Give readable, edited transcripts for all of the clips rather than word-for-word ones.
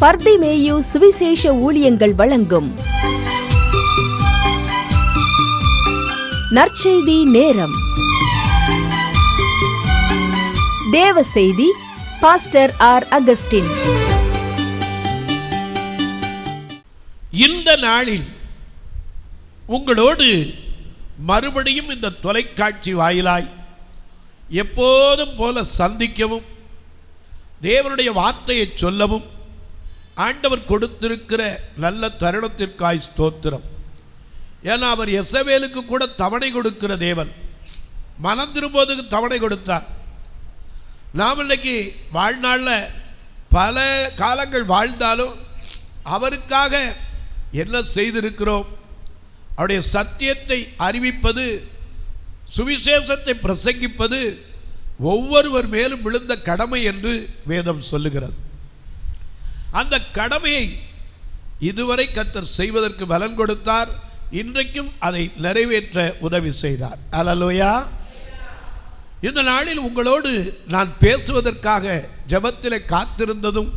பர்திமேயு சுவிசேஷ ஊழியங்கள் வழங்கும் நற்செய்தி நேரம். தேவ செய்தி பாஸ்டர் ஆர். அகஸ்டின். இந்த நாளில் உங்களோடு மறுபடியும் இந்த தொலைக்காட்சி வாயிலாய் எப்போதும் போல சந்திக்கவும் தேவனுடைய வார்த்தையை சொல்லவும் ஆண்டவர் கொடுத்திருக்கிற நல்ல தருணத்திற்காய் ஸ்தோத்திரம். ஏன்னா அவர் எசவேலுக்கு கூட தவணை கொடுக்கிற தேவன். மனம் திரும்புவதுக்கு தவணை கொடுத்தார். நாம் இன்னைக்கு வாழ்நாளில் பல காலங்கள் வாழ்ந்தாலும் அவருக்காக என்ன செய்திருக்கிறோம்? அவருடைய சத்தியத்தை அறிவிப்பது, சுவிசேஷத்தை பிரசங்கிப்பது ஒவ்வொருவர் மேலும் விழுந்த கடமை என்று வேதம் சொல்லுகிறது. அந்த கடமையை இதுவரை கர்த்தர் செய்வதற்கு பலன் கொடுத்தார். இன்றைக்கும் அதை நிறைவேற்ற உதவி செய்தார். அல்லேலூயா. இந்த நாளில் உங்களோடு நான் பேசுவதற்காக ஜெபத்திலே காத்திருந்ததும்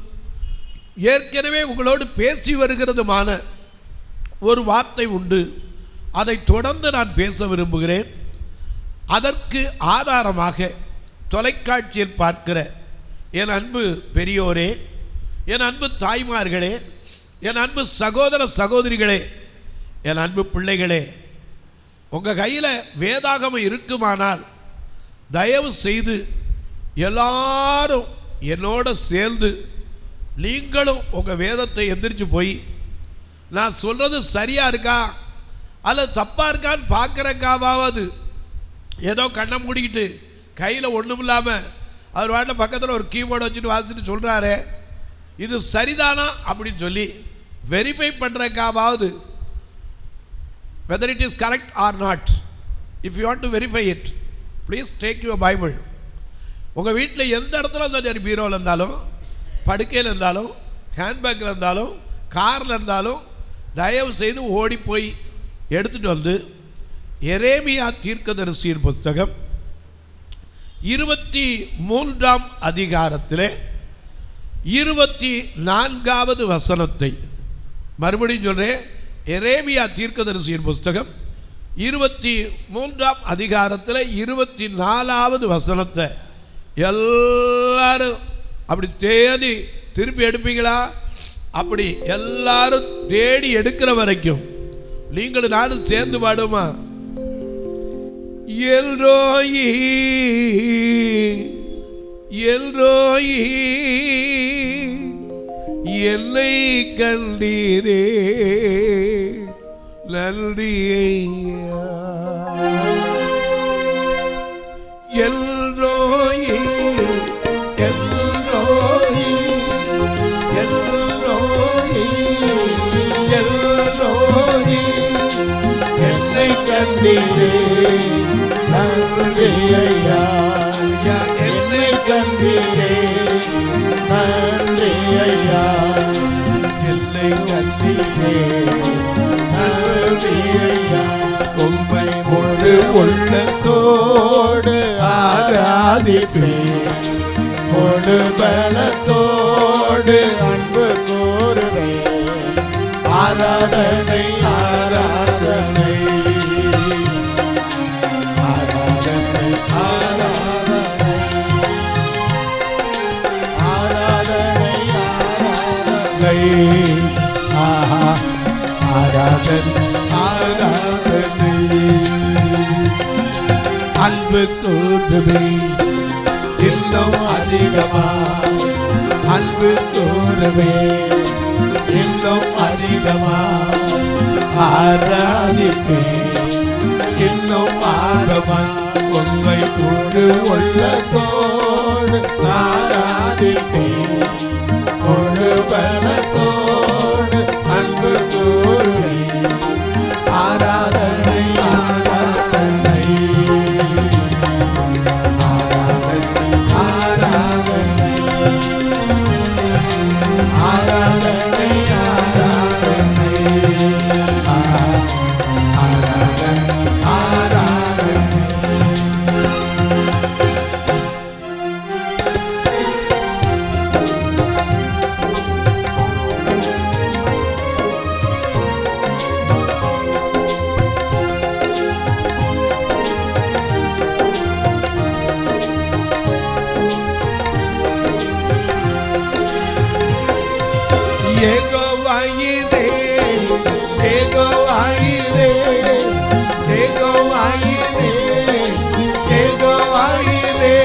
ஏற்கனவே உங்களோடு பேசி வருகிறதுமான ஒரு வார்த்தை உண்டு. அதை தொடர்ந்து நான் பேச விரும்புகிறேன். அதற்கு ஆதாரமாக தொலைக்காட்சியில் பார்க்கிற என் அன்பு பெரியோரே, என் அன்பு தாய்மார்களே, என் அன்பு சகோதர சகோதரிகளே, என் அன்பு பிள்ளைகளே, உங்கள் கையில் வேதாகமம் இருக்குமானால் தயவு செய்து எல்லாரும் என்னோட சேர்ந்து நீங்களும் உங்கள் வேதத்தை எந்திரிச்சு போய் நான் சொல்கிறது சரியாக இருக்கா அல்லது தப்பாக இருக்கான்னு பார்க்குறக்காவது ஏதோ கண்ணை மூடிக்கிட்டு கையில் ஒன்றும் இல்லாமல் அவர் வாட்டில் பக்கத்தில் ஒரு கீபோர்டு வச்சுட்டு வாசிட்டு சொல்கிறாரு, இது சரிதானா அப்படின்னு சொல்லி verify பண்ணுறக்காவது whether it is correct or not. If you want to verify it, please take your Bible. உங்கள் வீட்டில் எந்த இடத்துல இருந்தாலும் சரி, பீரோவில் இருந்தாலும், படுக்கையில் இருந்தாலும், ஹேண்ட்பேக்கில் இருந்தாலும், காரில் இருந்தாலும் தயவு செய்து ஓடி போய் எடுத்துகிட்டு வந்து எரேமியா தீர்க்கதரிசியின் புஸ்தகம் 23ஆம் அதிகாரத்தில் 24வது வசனத்தை மறுபடியும் சொல்கிறேன். எரேமியா தீர்க்கதரிசியின் புஸ்தகம் 23ஆம் அதிகாரத்தில் 24வது வசனத்தை எல்லாரும் அப்படி தேடி திருப்பி எடுப்பீங்களா? அப்படி எல்லாரும் தேடி எடுக்கிற வரைக்கும் நீங்களும் நானும் சேர்ந்து பாடுமா? எல்ரோயி எல்ரோயி என்னை கண்டீரே நன்றி ஐயா. எல்ரோயி எல்ரோயி எல்ரோயி எல்ரோயி என்னை கண்டீரே நன்றி ஐயா. என்னை கண்டீரே நன்றி ஐயா. என்னை கண்டீரே நன்றி ஐயா. உம்மை முழு உள்ளத்தோடு ஆராதிப்பேன், முழு பலத்தோடு அன்பு கூறுவேன். ஆராதனை ஆராதனை ஆராதனை ஆராதனை ஆராதனை ஆராதனை ஆஹா ஆராதனை ஆராதனை. அன்பு கூறுவே இன்னும் அதிகமா, அன்பு கூறுவே இன்னும் அதிகமா. ஆராதிப்பேன் இன்னும் ஆழமா. உண்மை முழு உள்ளத்தோடு ஆராதிப்பேன், முழு பலத்தோடு அன்பு கூறுவேன். ஆராதனை ஆராதனை ஆராதனை ஆராதனை ஆராதனை ஆராதனை ஆராதனை ஆராதனை. யெகோவாயிரே யெகோவாயிரே யெகோவாயிரே யெகோவாயிரே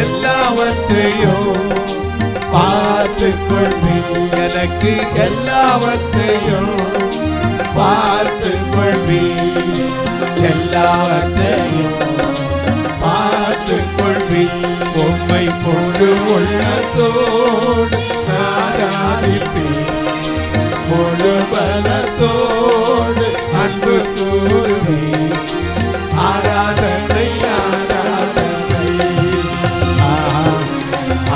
எல்லாவற்றையும் பார்த்துக் கொள்வீர் எனக்கு எல்லாவற்றையும் பார்த்துக் கொள்வீர் எல்லாவற்றையும் பார்த்துக் கொள்வீர் உம்மை முழு உள்ளத்தோடு ஆராதிப்பேன் முழு பலத்தோடு அன்பு கூறுவேன் ஆராதனை ஆராதனை ஆராதனை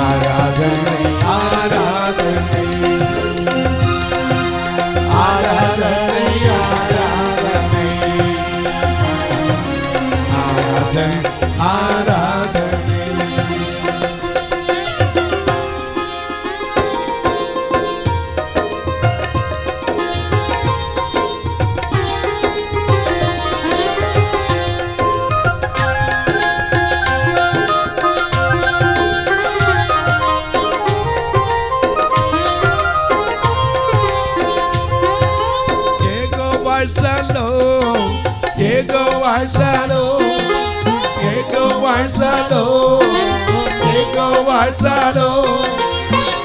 ஆராதனை ஆராதனை ஆராதனை ஆராதனை ஆராதனை.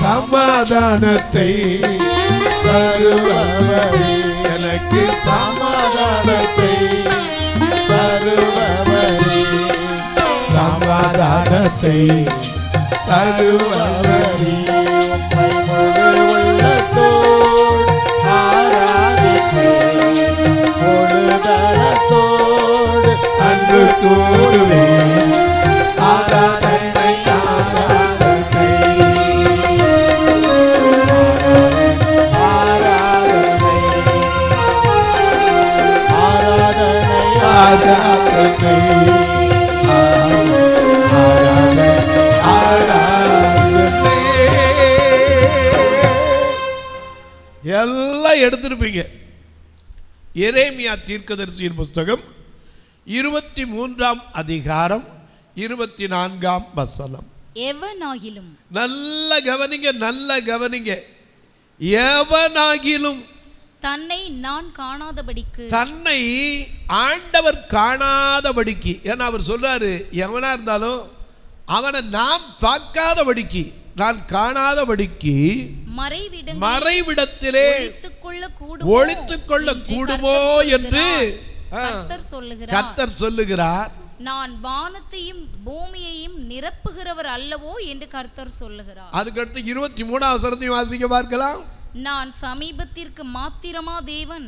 சமாதானத்தை தருபவரே எனக்கு சமாதானத்தை தருபவரே சமாதானத்தை தருபவரே முழு உள்ளத்தோடு ஆராதிப்பேன் முழு பலத்தோடு அன்பு கூறுவேன் ஆராதனை ஆராதனை ஆராதனை ஆராதனை ஆராதனை ஆராதனை. எல்லாம் எடுத்திருப்பீங்க. எரேமியா தீர்க்கதரிசியின் புஸ்தகம் 23ஆம் அதிகாரம் 24ஆம் வசனம். எவனாகிலும் நல்ல கவனிங்க, நல்ல கவனிங்க. எவனாகிலும் தன்னை நான் காணாதபடிக்கு, தன்னை ஆண்டவர் காணாதபடிக்கு, ஏன்னா அவர் சொல்றாரு எவனா இருந்தாலும் அவனை நாம் பார்க்காதபடிக்கு, நான் காணாதபடிக்கு மறைவிடத்திலே ஒளித்துக்கொள்ள கூடுமோ என்று கர்த்தர் சொல்லுகிறார். நான் வானத்தையும் பூமியையும் நிரப்புகிறவர் அல்லவோ என்று கர்த்தர் சொல்லுகிறார். அதுக்கடுத்து 23ஆம் வசனத்தை வாசிக்க பார்க்கலாம். நான் சமீபத்திற்கு மாத்திரமா தேவன்,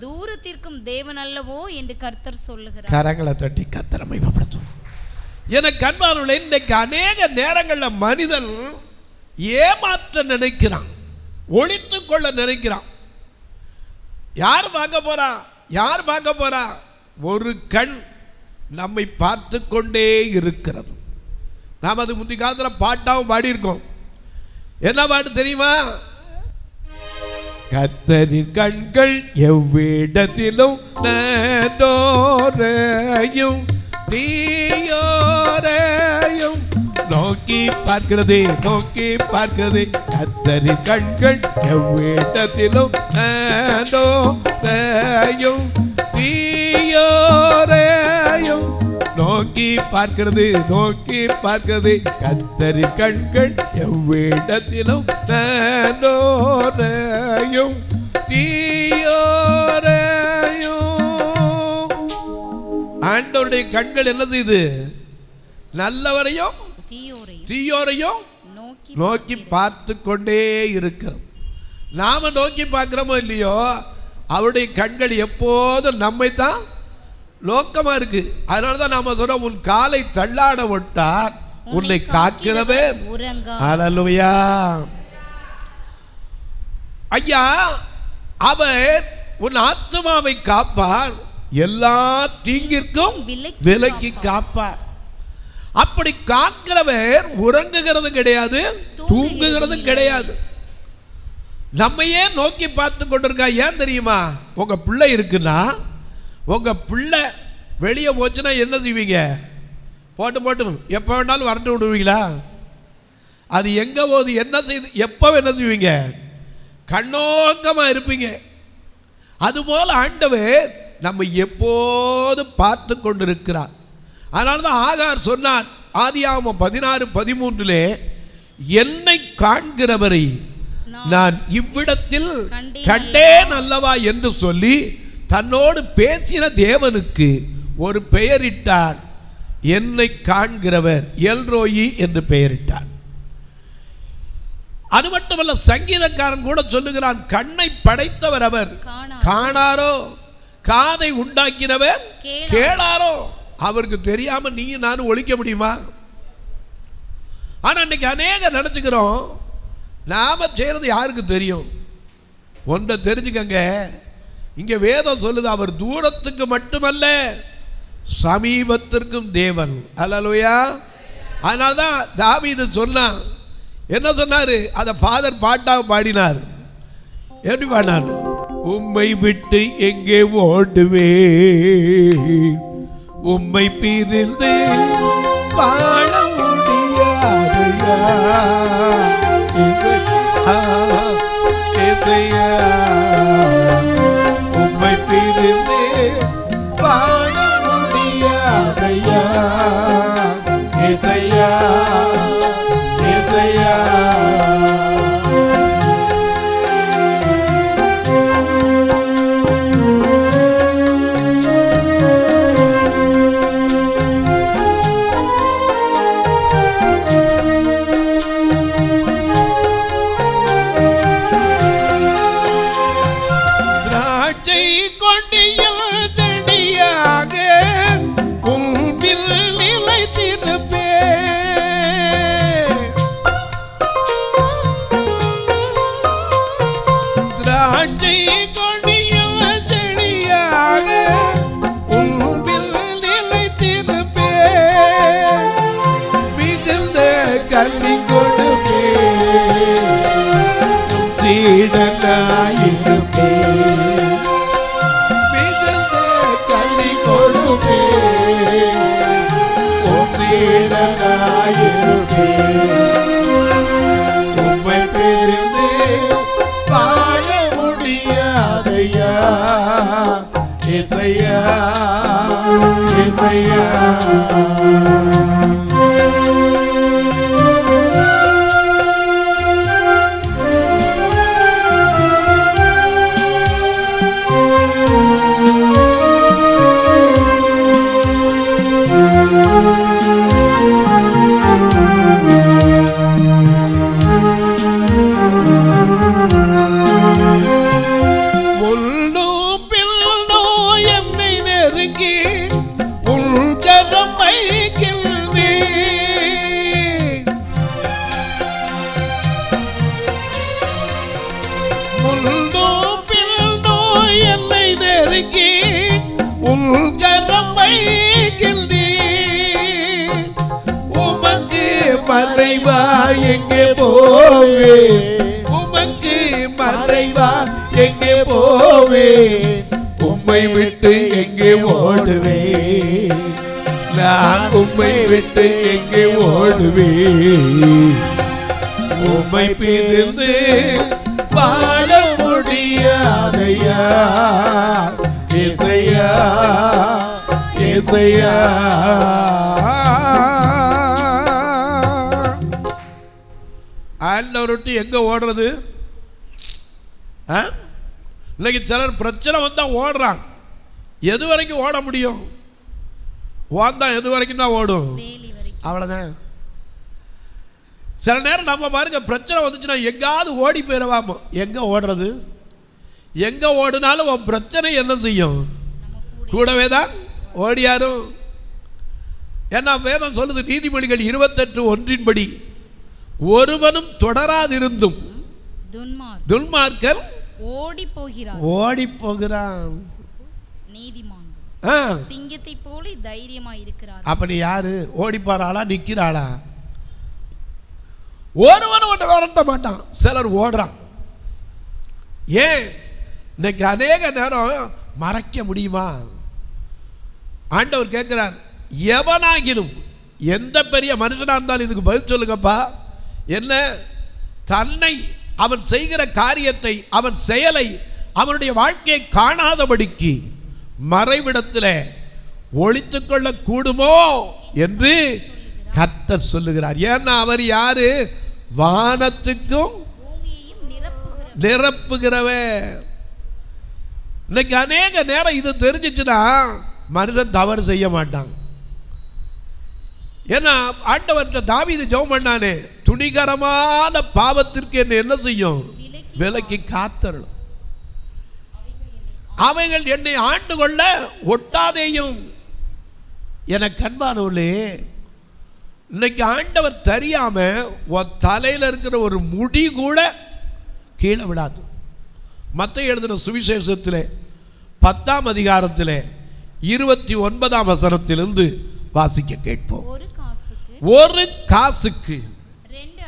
தூரத்திற்கும் தேவன் அல்லவோ என்று கர்த்தர் சொல்லுகிறார். கரங்களை தட்டி கர்த்தரை மகிமைப்படுத்தும். எனக்கு அன்பானவர்களே, இன்றைக்கு அநேக நேரங்களில் மனிதன் ஏமாற்ற நினைக்கிறான், ஒளித்துக் கொள்ள நினைக்கிறான். யார் பார்க்க போறா, யார் பார்க்க போறா? ஒரு கண் நம்மை பார்த்து கொண்டே இருக்கிறது. நாம் அது முந்தைய காலத்தில் பாட்டாவும் பாடியிருக்கோம். என்ன பாட்டு தெரியுமா? கர்த்தரின் கண்கள் எவ்விடத்திலும் நோரையும் தீயோரையும் நோக்கி பார்க்கிறது, நோக்கி பார்க்கிறது. கர்த்தரின் கண்கள் எவ்விடத்திலும் நோரையும் தீயோரையும் நோக்கி பார்க்கிறது, நோக்கி பார்க்கிறது. கர்த்தரின் கண்கள் எவ்விடத்திலும் நோரையும் தீயோரையும். ஆண்டவருடைய கண்கள் என்ன செய்து? நல்லவரையும் தீயோரையும் நோக்கி பார்த்து கொண்டே இருக்கிறோம். நாம நோக்கி பார்க்கிறோமோ இல்லையோ, அவருடைய கண்கள் எப்போதும் நம்மை தான் லோக்கமா இருக்கு. அதனாலதான் நாம சொல்றோம், உன் காலை தள்ளாட விட்டார் உன்னை காக்கிறவர். ஹல்லேலூயா. ஐயா, அவர் உன் ஆத்துமாவை காப்பார், எல்லா தீங்கிற்கும் விலக்கி காப்பார். அப்படி காக்கிறவர் உறங்குகிறது கிடையாது, தூங்குகிறது கிடையாது. நம்மையே நோக்கி பார்த்து கொண்டிருக்கா. ஏன் தெரியுமா? உங்க பிள்ளை இருக்குன்னா, உங்க பிள்ளை வெளியே போச்சுன்னா என்ன செய்வீங்க? போட்டு போட்டு எப்போ வேணாலும் வரட்டு விடுவீங்களா? அது எங்கே போகுது, என்ன செய்யுது, எப்போ என்ன செய்வீங்க? கண்ணோக்கமாக இருப்பீங்க. அதுபோல் ஆண்டவர் நம்ம எப்போது பார்த்து கொண்டிருக்கிறார். அதனால தான் ஆகார் சொன்னான் ஆதியாகமம் 16:13, என்னை காண்கிறவரை நான் இவ்விடத்தில் கண்டேன் அல்லவா என்று சொல்லி தன்னோடு பேசின தேவனுக்கு ஒரு பெயரிட்டார். என்னை காண்கிறவர் எல்ரோயி என்று பெயரிட்டார். அது மட்டுமல்ல, சங்கீதக்காரன் கூட சொல்லுகிறான், கண்ணை படைத்தவர் அவர் காணாரோ, காதை உண்டாக்கினவர் கேளாரோ. அவருக்கு தெரியாம நீ நானும் ஒழிக்க முடியுமா? ஆனா இன்னைக்கு அநேக நினைச்சுக்கிறோம், நாம செய்யறது யாருக்கு தெரியும்? ஒன்றை தெரிஞ்சுக்கங்க, இங்க வேதம் சொல்லுது, அவர் தூரத்துக்கு மட்டுமல்ல சமீபத்திற்கும் தேவன். அல்லேலூயா. அதனால்தான் தாவீது சொன்னான், என்ன சொன்னாரு? அதை ஃபாதர் பாட்டாக பாடினார். எப்படி பாடினார்? உம்மை விட்டு எங்கே ஓடுவே, உம்மை பிரிந்து வாழ முடியாதையா, உம்மை பிரிந்து வாழ முடியாதையா, இசையா இசையா. உம்மை பிரிந்து வாழ முடியாதையா, இசையா இசையா. மறைவா எங்கே போவே, உமக்கு மறைவா எங்கே போவே, உம்மை விட்டு எங்கே ஓடுவே, நான் உம்மை விட்டு எங்கே ஓடுவே, உம்மை பிரிந்து வாழ முடியாதையா, இசையா இசையா. ஆண்டவரை விட்டு எங்க ஓடுறது? இன்னைக்கு சிலர் பிரச்சனை வந்தா ஓடுறான். எது வரைக்கும் ஓட முடியும்? ஓந்தா எது வரைக்கும் தான் ஓடும்? அவ்வளவுதான். சில நேரம் நம்ம பாருங்க, பிரச்சனை வந்துச்சுன்னா எங்காவது ஓடி போயிடவாமோ. எங்க ஓடுறது? எங்க ஓடினாலும் உன் பிரச்சனை என்ன செய்யும்? கூடவே தான் ஓடியாரும். ஏன்னா வேதம் சொல்லுது, நீதிமொழிகள் 28:1 ஒருவனும் தொடராதிருந்தும் துன்மார்க்கர் ஓடி போகிறான், நீதிமான் சிங்கத்தை போல தைரியமாய் இருக்கிறார். அப்ப நீ யாரு? ஓடி போறாளா நிக்கிறாளா? ஒருவன் ஒன்று வரட்ட மாட்டான். சிலர் ஓடுறான். ஏன்? இன்னைக்கு அநேக நேரம் மறைக்க முடியுமா? ஆண்டவர் கேட்கிறார், எவனாகிலும் எந்த பெரிய மனுஷனா இருந்தாலும் இதுக்கு பதில் சொல்லுங்கப்பா. என்ன? தன்னை அவன் செய்கிற காரியத்தை, அவன் செயலை, அவனுடைய வாழ்க்கையை காணாதபடிக்கு மறைவிடத்தில் ஒளித்துக்கொள்ள கூடுமோ என்று கர்த்தர் சொல்லுகிறார். ஏன்னா அவர் யாரு? வானத்துக்கும் நிரப்புகிறவர். இன்னைக்கு அநேக நேரம் இது தெரிஞ்சிச்சுன்னா மனிதன் தவறு செய்ய மாட்டான். ஏன்னா ஆண்டவர்கிட்ட தாவீது ஜெபம் பண்ணானே, துணிகரமான பாவத்திற்கு என்ன செய்யும்? விலக்கி காத்தருளும், அவைகள் என்னை ஆண்டு கொள்ள ஒட்டாதேயும். என கண்பானவர்களே, இன்னைக்கு ஆண்டவர் தெரியாம உன் தலையில் இருக்கிற ஒரு முடி கூட கீழே விடாது. மத்தேயு எழுதின சுவிசேஷத்திலே 10ஆம் அதிகாரத்திலே 29ஆம் வசனத்திலிருந்து வாசிக்க கேட்போம். ஒரு காசுக்கு 2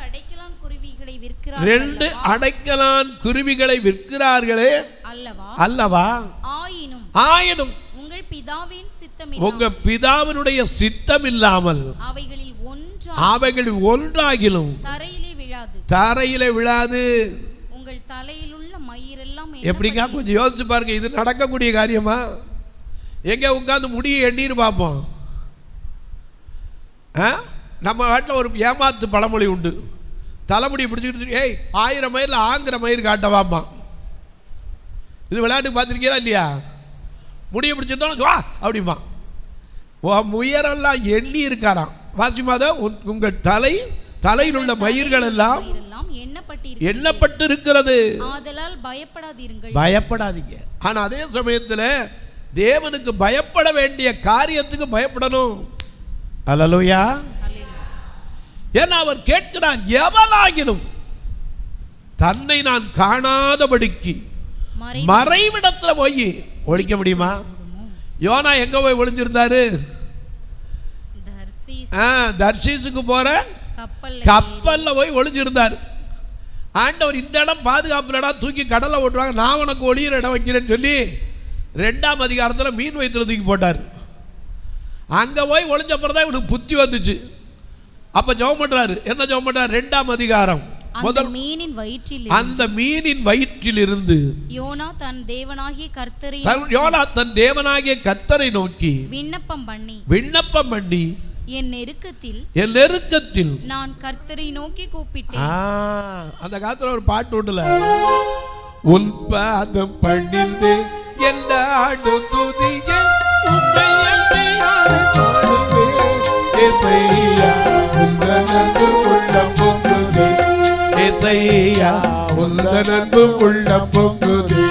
அடைக்கலான் குருவிகளை விற்கிறார்களே அல்லவா? ஆயினும் உங்க பிதாவினுடைய சித்தம் இல்லாமல் அவைகளில் ஒன்றாகிலும் தரையிலே விழாது. உங்கள் தலையில் உள்ள மயிரெல்லாம் எப்படிங்க? கொஞ்சம் யோசிச்சு பாருங்க, இது நடக்கக்கூடிய காரியமா? எங்க உட்கார்ந்து முடியை எண்ணீர் பார்ப்போம். நம்ம வீட்டில் ஒரு ஏமாத்து பழமொழி உண்டு. தலைமுடி பிடிச்சிக்கிட்டு, ஏய் 1000 மயிரில் ஆங்கிற மயிர் காட்டவாமா. இது விளையாட்டு பார்த்துருக்கீங்களா இல்லையா? முடியை பிடிச்சிருந்தோம் வா அப்படிமா. முயரெல்லாம் எண்ணி இருக்காராம். வாசிமாத, உங்கள் தலையில் உள்ள மயிர்கள் எல்லாம் எண்ணப்பட்டு இருக்கிறது. பயப்படாதீங்க. ஆனா அதே சமயத்தில் தேவனுக்கு பயப்பட வேண்டிய காரியத்துக்கு பயப்படணும். அல்லேலூயா. ஏன்னா அவர் கேட்கிறார், எவனாகிலும் தன்னை நான் காணாதபடிக்கு மறைவிடத்துல போய் ஒழிக்க முடியுமா? யோனா எங்க போய் ஒளிஞ்சிருந்தாரு? தர்ஷீசுக்கு போற கப்பல்ல போய் ஒளிஞ்சிருந்தார். ஆண்டவர் இந்த இடம் பாதுகாப்புலடா, தூக்கி கடலை ஓட்டுவாங்க, நான் உனக்கு ஒளியிற இடம் வைக்கிறேன்னு சொல்லி 2ஆம் அதிகாரத்தில் மீன் வயிற்றுல தூக்கி போட்டார். அங்கே போய் ஒளிஞ்சப்பறம் தான் இவனுக்கு புத்தி வந்துச்சு. அப்போ ஜெபம் பண்றாரு. என்ன ஜெபம் பண்றாரு? 2ஆம் அதிகாரம் முதல் அந்த மீனின் வயிற்றில் இருந்து யோனா தன் தேவனாகிய கர்த்தரை நோக்கி விண்ணப்பம் பண்ணி என் நெருக்கத்தில் நான் கர்த்தரை நோக்கி கூப்பிட்டேன். அந்த காலத்துல ஒரு பாட்டு உண்டுல, உன் பாதம் பணிந்து எல்லாடு துதிய உம்மை அன்றி யாரை பாடுவேன்? ஏசையா உந்தன் அன்பு உள்ளம் பொங்குதே, ஏசையா உந்தன் அன்பு உள்ளம் பொங்குதே.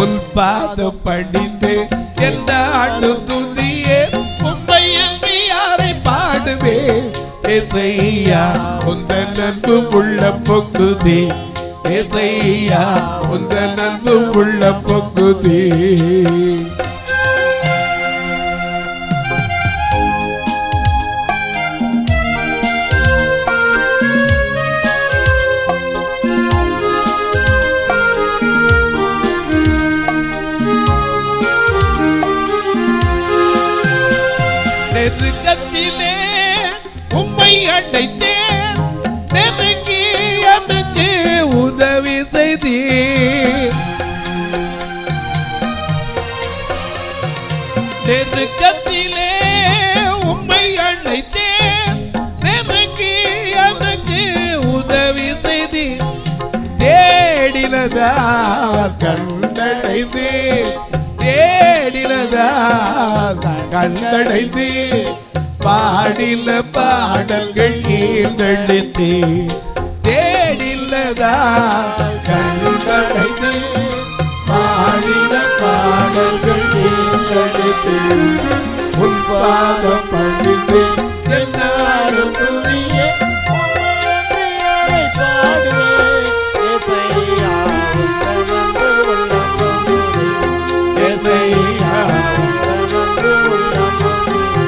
உன் பாதம் பணிந்து எல்லாடு துதியே உம்மை அன்றி யாரை பாடுவேன்? ஏசையா உந்தன் அன்பு உள்ளம் பொங்குதே, ஏசையா உந்தன் அன்பு உள்ளம் பொங்குதே. நெருக்கத்திலே உம்மை அடைத்தேன், நெருங்கி எனக்கு உதவி செய்தீர். நெருக்கத்திலே உம்மை அடைத்தேன், நெருங்கி எனக்கு உதவி செய்தீர். தேடினதால் கண்டடைந்தே, தேடினதால் கண்டடைந்தே, பாடின பாடல்கள் ஈர்ந்தெழுத்தே. தேடினதால் கண்டடைந்தே, பாடின பாடல்கள் ஈர்ந்தெழுத்தே. உன் பாதம் பணிந்து என்னாலும் துதியே உம்மை அன்றி யாரை பாடுவேன்? ஏசையா உந்தன் அன்பு உள்ளம் பொங்குதே, ஏசையா உந்தன் அன்பு உள்ளம் பொங்குதே.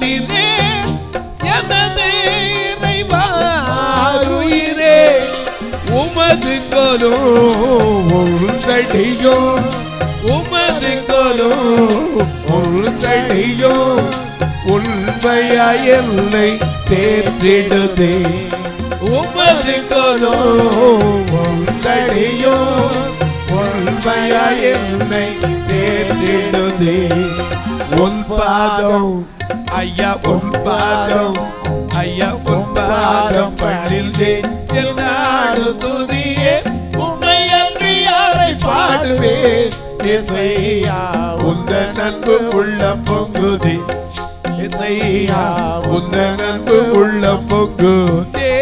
நீரே எனது இறைவா உயிரே உமது கோலோ ஒரு தடியோ உமது கோலோ ஒரு தடியோ உண்மையா என்னை தேற்றிடுதே உமது கோலோ ஒரு தடியோ உண்மையா என்னை தேற்றிடுதே உன் பாதம் ஐயா உன் பாதம் ஐயா உன் பாதம் பணிந்தே என்னாடு துதியே உன்னை அன்றி யாரை பாடுவேன் இசையா உந்த நன்பு உள்ள பொங்குதே இசையா உந்த நன்பு உள்ள பொங்குதே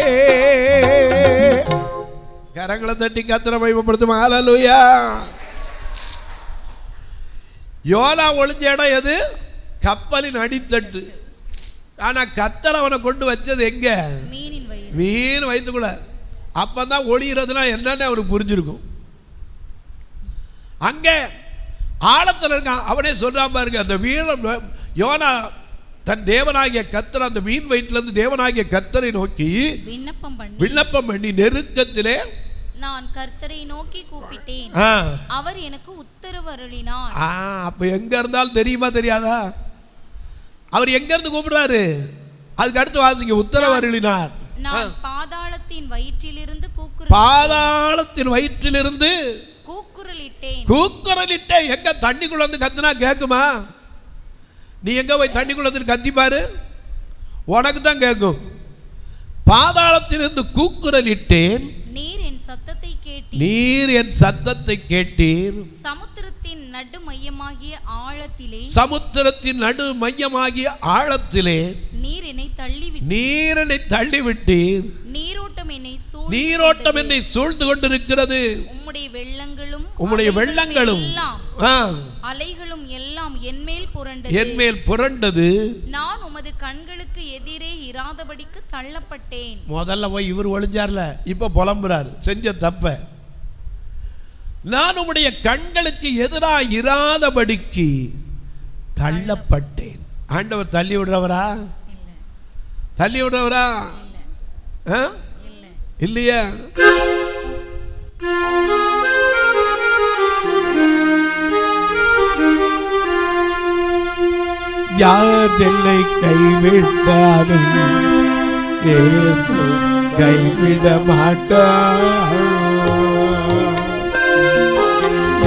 கரங்களை தட்டி கர்த்தரை மகிமைப்படுத்தும் ஹல்லேலூயா. யோனா ஒளிஞ்ச இடம் எது? கப்பலின் அடித்தட்டு. ஆனா கர்த்தர் அவனை கொண்டு வச்சது எங்க? மீன் வயிற்றுக்குள்ள. அப்பதான் ஒளிகிறதுனா என்னன்னு அவருக்கு புரிஞ்சிருக்கும். அங்க ஆழத்தில் இருக்கான். அவனே சொல்றான் பாருங்க, அந்த வீரம் யோனா தன் தேவனாகிய கர்த்தர் அந்த மீன் வயிற்றிலிருந்து தேவனாகிய கர்த்தரை நோக்கி விண்ணப்பம் பண்ணி நெருக்கத்திலே நான் கர்த்தரை நோக்கி கூப்பிட்டேன், அவர் எனக்கு உத்தரவு அருளினார். அப்ப எங்க இருந்தாலும் தெரியுமா தெரியாதா? அவர் எங்க இருந்து கூப்பிடுறாரு? அதுக்கு அடுத்து வாசிங்க, உத்தரவு அருளினார். நான் பாதாளத்தின் வயிற்றிலிருந்து கூக்குரலிட்டேன். எங்க தண்ணிக்குள்ள வந்து கத்துனா கேக்குமா? நீ எங்க போய் தண்ணிக்குள்ள வந்து கத்தி பாரு, உனக்கு தான் கேட்கும். பாதாளத்திலிருந்து கூக்குரலிட்டேன், நீர் என் சத்தத்தை கேட்டீர். சமுத்திரத்தின் நடு மையமாகிய ஆழத்திலே நீர் என்னை தள்ளிவிட்டீர். நீரோட்டம் என்னை சூழ்ந்து கொண்டிருக்கிறது. உம்முடைய வெள்ளங்களும் அலைகளும் எல்லாம் என்மேல் புரண்டது. நான் உமது கண்களுக்கு எதிரே இராதபடிக்கு தள்ளப்பட்டேன். முதல்ல போய் இவர் ஒளிஞ்சார்ல, இப்ப புலம்புறாரு செஞ்ச தப்ப. நான் உம்முடைய கண்களுக்கு எதிராக இராதபடிக்கு தள்ளப்பட்டேன். ஆண்டவர் தள்ளி விடுறவரா? இல்லையா? யார் என்னை கைவிட்டாலும் இயேசு கைவிட மாட்டார்.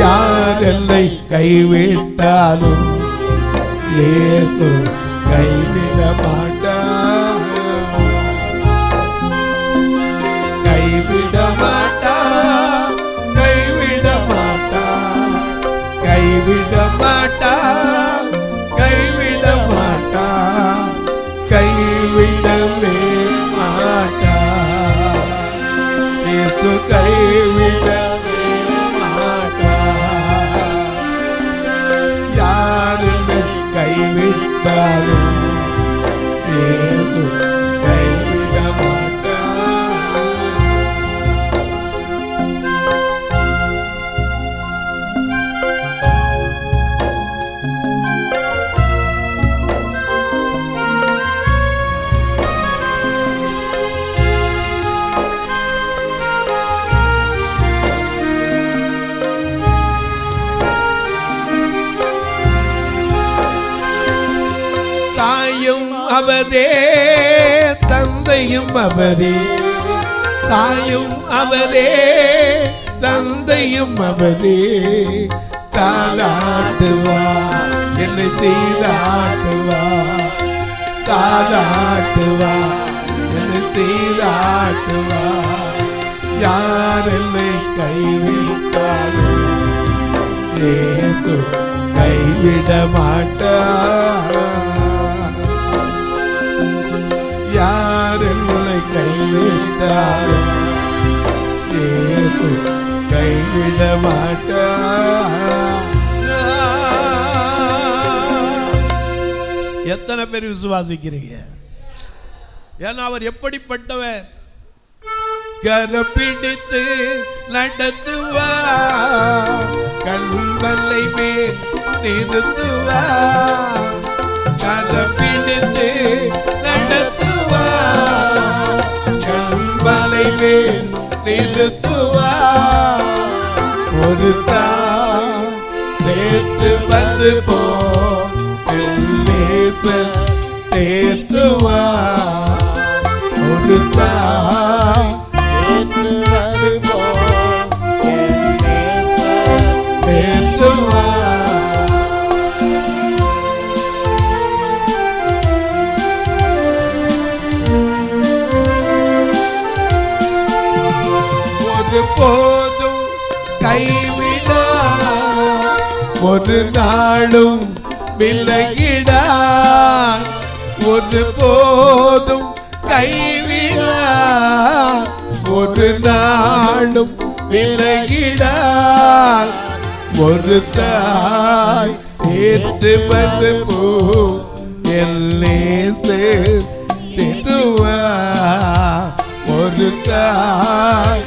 யார் என்னை கைவிட்டாலும் இயேசு கைவிட மாட்டார். கைவிட மாட்டார், கைவிட மாட்டார், கைவிட மாட்டார், கைவிட மாட்டார், கைவிடவே மாட்டார். இயேசு கைவிடவே மாட்டார். யார் என்னை கைவிட்டாலும் இயேசு கைவிட மாட்டார். தாயும் அவரே, தந்தையும் அவரே. தாயும் அவரே, தந்தையும் அவரே. தாலாட்டுவா என்னை சீராட்டுவா, தாலாட்டுவா என்னை சீராட்டுவா. யார் என்னை கைவிட்டாலும் இயேசு கைவிட மாட்டார். யார் என்னை கைவிட்டாலும் இயேசு கைவிட மாட்டார். எத்தனை பேர் விசுவாசிக்கிறீங்க? ஏன்னா அவர் எப்படிப்பட்டவர்? கரப்பிடித்து நடத்துவா, கண்வல்லை மேல் நிறுத்துவா. கரப்பிடித்து திருத்துவார். ஒரு தாய் தேற்று வந்து போ தேற்றுவார். ஒரு தாய் தேற்று வந்து போ தேற்றுவார். ஒரு போதும் கைவிட ஒரு நாளும் விலகிட ஒரு போதும் கைவிட ஒரு நாளும் விலகிட ஒரு தாய் ஏற்று வந்து போ தேற்றுவார். ஒரு தாய்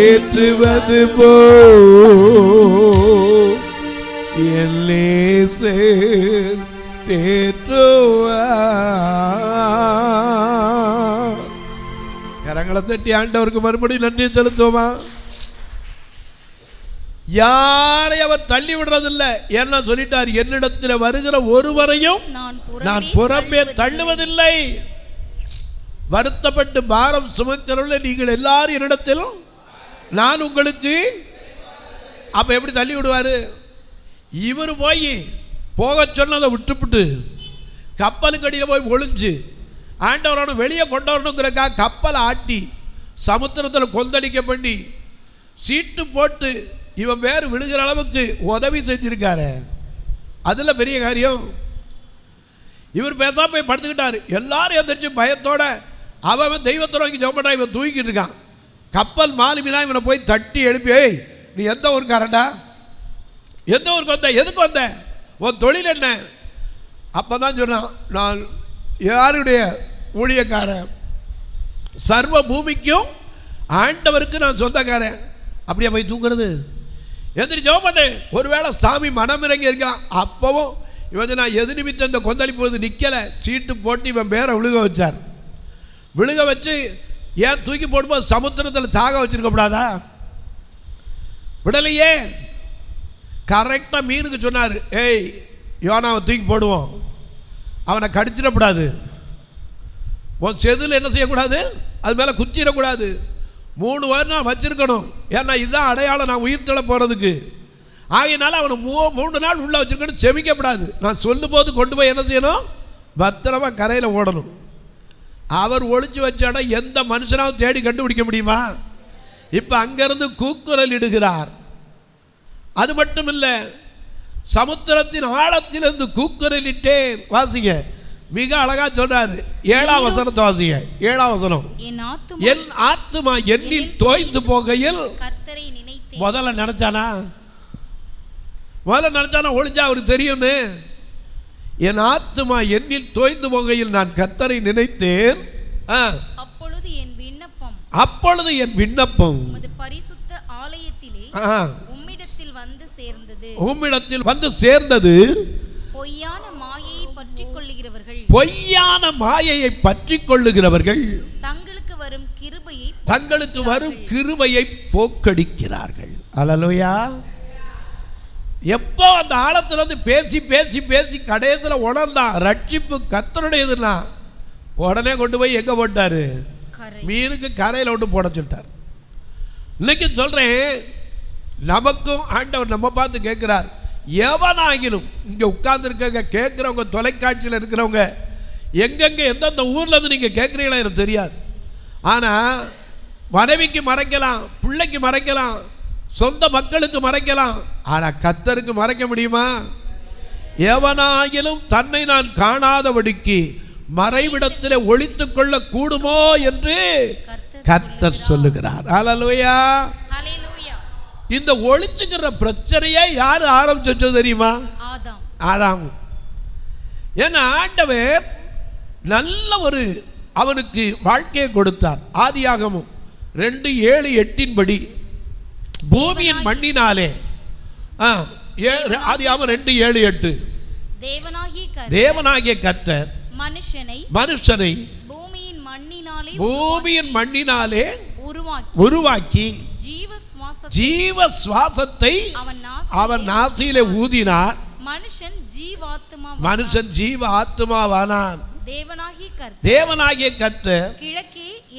ஏற்றுவது போ தேற்றுவார். கரங்களை தட்டி ஆண்டவருக்கு மறுபடியும் நன்றி செலுத்துவோமா? யாரை அவர் தள்ளி விடுறதில்லை. என்ன சொல்லிட்டார்? என்னிடத்தில் வருகிற ஒருவரையும் நான் புறம்பே தள்ளுவதில்லை. வருத்தப்பட்டு பாரம் சுமக்கிறவர்களே நீங்கள் எல்லாரும் என்னிடத்தில் நான் உங்களுக்கு. அப்ப எப்படி தள்ளி விடுவாரு? இவர் போய் போக சொன்னதை விட்டுவிட்டு கப்பலுக்கு அடியில் போய் ஒளிஞ்சு ஆண்டவரோட வெளியே கொண்டு வரணுங்கிறக்காக கப்பலை ஆட்டி சமுத்திரத்தில் கொந்தளிக்க பண்ணி சீட்டு போட்டு இவன் பேர் விழுகிற அளவுக்கு உதவி செஞ்சிருக்காரு. அதில் பெரிய காரியம். இவர் பேசாம போய் படுத்துக்கிட்டாரு. எல்லாரும் எந்திரிச்சு பயத்தோட அவன் தெய்வத்தோட ஜெபம் பண்ணா இவன் தூக்கிட்டு இருக்கான். கப்பல் மாலுமினா இவனை போய் தட்டி எழுப்பி, நீ எந்த ஊருக்காரண்டா? எந்த ஊருக்கு வந்த? எதுக்கு வந்த? உன் தொழில் என்ன? அப்போ தான் சொன்னான், நான் யாருடைய ஊழியக்காரன், சர்வ பூமிக்கும் ஆண்டவருக்கு நான் சொந்தக்காரன். அப்படியே போய் தூங்குறது? எந்திரி ஜெபம் பண்ணு. ஒருவேளை சாமி மனம் இறங்கி இருக்கான். அப்பவும் இவன் நான் எது நிமித்தம் இந்த கொந்தளிப்பு நிற்கலை, சீட்டு போட்டு இவன் பேரை விழுக வச்சார். விழுக வச்சு ஏன் தூக்கி போடும்போது சமுத்திரத்தில் சாக வச்சிருக்கப்படாதா? விடலையே. கரெக்டாக மீனுக்கு சொன்னார், ஏய் யோனாவை தூக்கி போடுவோம், அவனை கடிச்சிடக்கூடாது, உன் செதில் என்ன செய்யக்கூடாது, அது மேலே குத்திடக்கூடாது, 3 வாரம் வச்சிருக்கணும், ஏன்னா இதுதான் அடையாளம் நான் உயிர் தள்ள போகிறதுக்கு. ஆகையினால அவனை 3 நாள் உள்ளே வச்சிருக்கணும், செமிக்கப்படாது. நான் சொல்லும் போது கொண்டு போய் என்ன செய்யணும், பத்திரமா கரையில் ஓடணும். அவர் ஒளிச்சு வச்ச இடம் எந்த மனுஷனாவும் தேடி கண்டுபிடிக்க முடியுமா? இப்போ அங்கிருந்து கூக்குரல் இடுகிறார். அது மட்டும் இல்லை, சமுத்திரத்தின் ஆழத்திலிருந்து கூக்குரல் இட்டேன். வாசிங்க, மிக அழகா சொல்றாரு. 7ஆம் வசனத்தை வாசிங்க. 7ஆம் வசனம், என் ஆத்துமா என்னில் தோய்ந்து போகையில் கர்த்தரை நினைத்தேன். முதல்ல நினைச்சானா ஒளிஞ்சா அவருக்கு தெரியும்னு. என் ஆத்துமா என்னில் தோய்ந்து போகையில் நான் கர்த்தரை நினைத்தேன். அப்பொழுது என் விண்ணப்பம் உமது பரிசுத்த ஆலயத்திலே உம்மிடத்தில் வந்து சேர்ந்தது. பொய்யான மாயையை பற்றிக் கொள்ளுகிறவர்கள் தங்களுக்கு வரும் கிருபையை போக்கடிக்கிறார்கள். அல்லேலூயா. எப்போ அந்த ஆழத்துல இருந்து பேசி பேசி பேசி கடைசியில் உணர்ந்தான் ரட்சிப்பு கர்த்தருடையதுன்னா, உடனே கொண்டு போய் எங்க போட்டாரு? மீனுக்கு கரையில் விட்டு போட சொல்லிட்டார். இன்னைக்கு சொல்றேன், நமக்கும் ஆண்டவர் நம்ம பார்த்து கேட்கிறார். எவனாகிலும் இங்க உட்கார்ந்து இருக்க கேட்கிறவங்க, தொலைக்காட்சியில் இருக்கிறவங்க, எங்கெங்க எந்தெந்த ஊர்ல இருந்து நீங்க கேட்குறீங்களா எனக்கு தெரியாது. ஆனா மனைவிக்கு மறைக்கலாம், பிள்ளைக்கு மறைக்கலாம், சொந்த மக்களுக்கு மறைக்கலாம், ஆனா கர்த்தருக்கு மறைக்க முடியுமா? எவனாகிலும் தன்னை நான் காணாதபடிக்கு மறைவிடத்தில் ஒளித்துக் கொள்ள கூடுமோ என்று கர்த்தர் சொல்லுகிறார். அல்லேலூயா. இந்த ஒளிச்சுக்கிற பிரச்சனையை யாரு ஆரம்பிச்சு தெரியுமா? ஆதாம். ஏன்னா ஆண்டவர் நல்ல ஒரு அவனுக்கு வாழ்க்கையை கொடுத்தார். ஆதியாகமம் 2:7-8 படி பூமியின் மண்ணினாலே, ஆதியாகமம் 2:7-8, தேவனாகிய கர்த்தர் மனுஷனை பூமியின் மண்ணினாலே உருவாக்கி ஜீவ சுவாசத்தை அவன் நாசியிலே ஊதினார். மனுஷன் ஜீவ ஆத்மாவானான். தேவனாகிய கர்த்தர்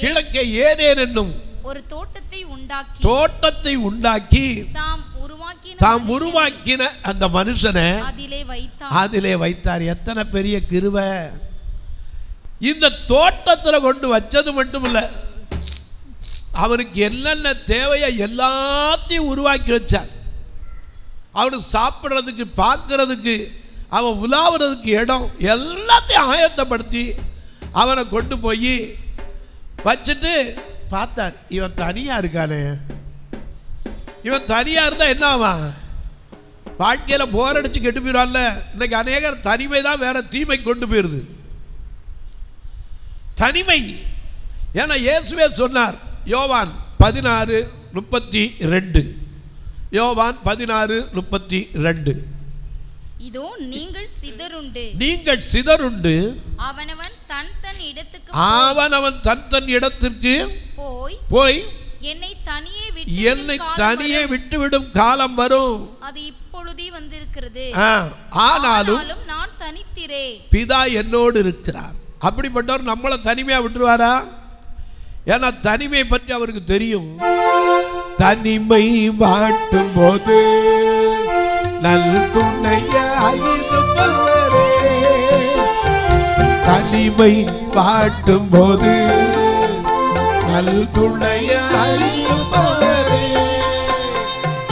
கிழக்கே ஏதேன் என்னும் ஒரு தோட்டத்தை உண்டாக்கி தாம் உருவாக்கின அந்த மனுஷனை அதிலே வைத்தார். எத்தனை பெரிய கிருபை! இந்த தோட்டத்தில் கொண்டு வச்சது மட்டும் இல்லை, அவனுக்கு என்னென்ன தேவையோ எல்லாத்தையும் உருவாக்கி வச்சார். அவனுக்கு சாப்பிட்றதுக்கு, பார்க்கறதுக்கு, அவன் உலாவுறதுக்கு இடம் எல்லாத்தையும் ஆயத்தப்படுத்தி அவனை கொண்டு போய் வச்சுட்டு பார்த்தார். இவன் தனியாக இருக்கானே, இவன் தனியாக இருந்தால் என்ன ஆவான்? வாழ்க்கையில் போர் அடிச்சு கெட்டு போயிடுவான்ல. இன்னைக்கு அநேகர் தனிமை தான் வேற தீமை கொண்டு போயிடுது. தனிமை. ஏன்னா இயேசுவே சொன்னார், யோவான் 16:32. யோவான் 16:32. இதோ நீங்கள் சிதறுண்டு அவனவன் தன் இடத்துக்கு போய் என்னை தனியே விட்டுவிடும் காலம் வரும். அது இப்பொழுதே வந்திருக்கிறது. ஆனாலும் நான் தனித்திரேன், பிதா என்னோடு இருக்கிறார். அப்படிப்பட்டவர் நம்மளை தனிமையா விட்டுருவாரா? ஏன்னா தனிமை பற்றி அவருக்கு தெரியும். தனிமை வாட்டும் போது நல் துணையாயிருப்பவரே, தனிமை வாட்டும் போது நல் துணையாயிருப்பவரே,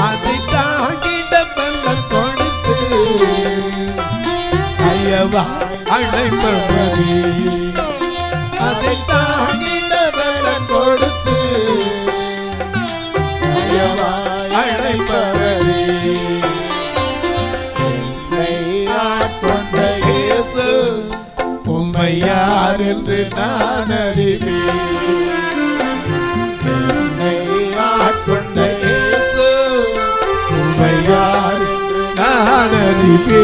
அதை தாங்கிட பலன் கொடுத்து அயவா அழைப்பவரே, அதை தாங்கிட பலன் கொடுத்து அயவா அழைப்பவரே, உம்மை யார் என்று நான் அறிவேன். என்னை ஆட்கொண்ட இயேசு உம்மை யார் என்று நான் அறிவேன்.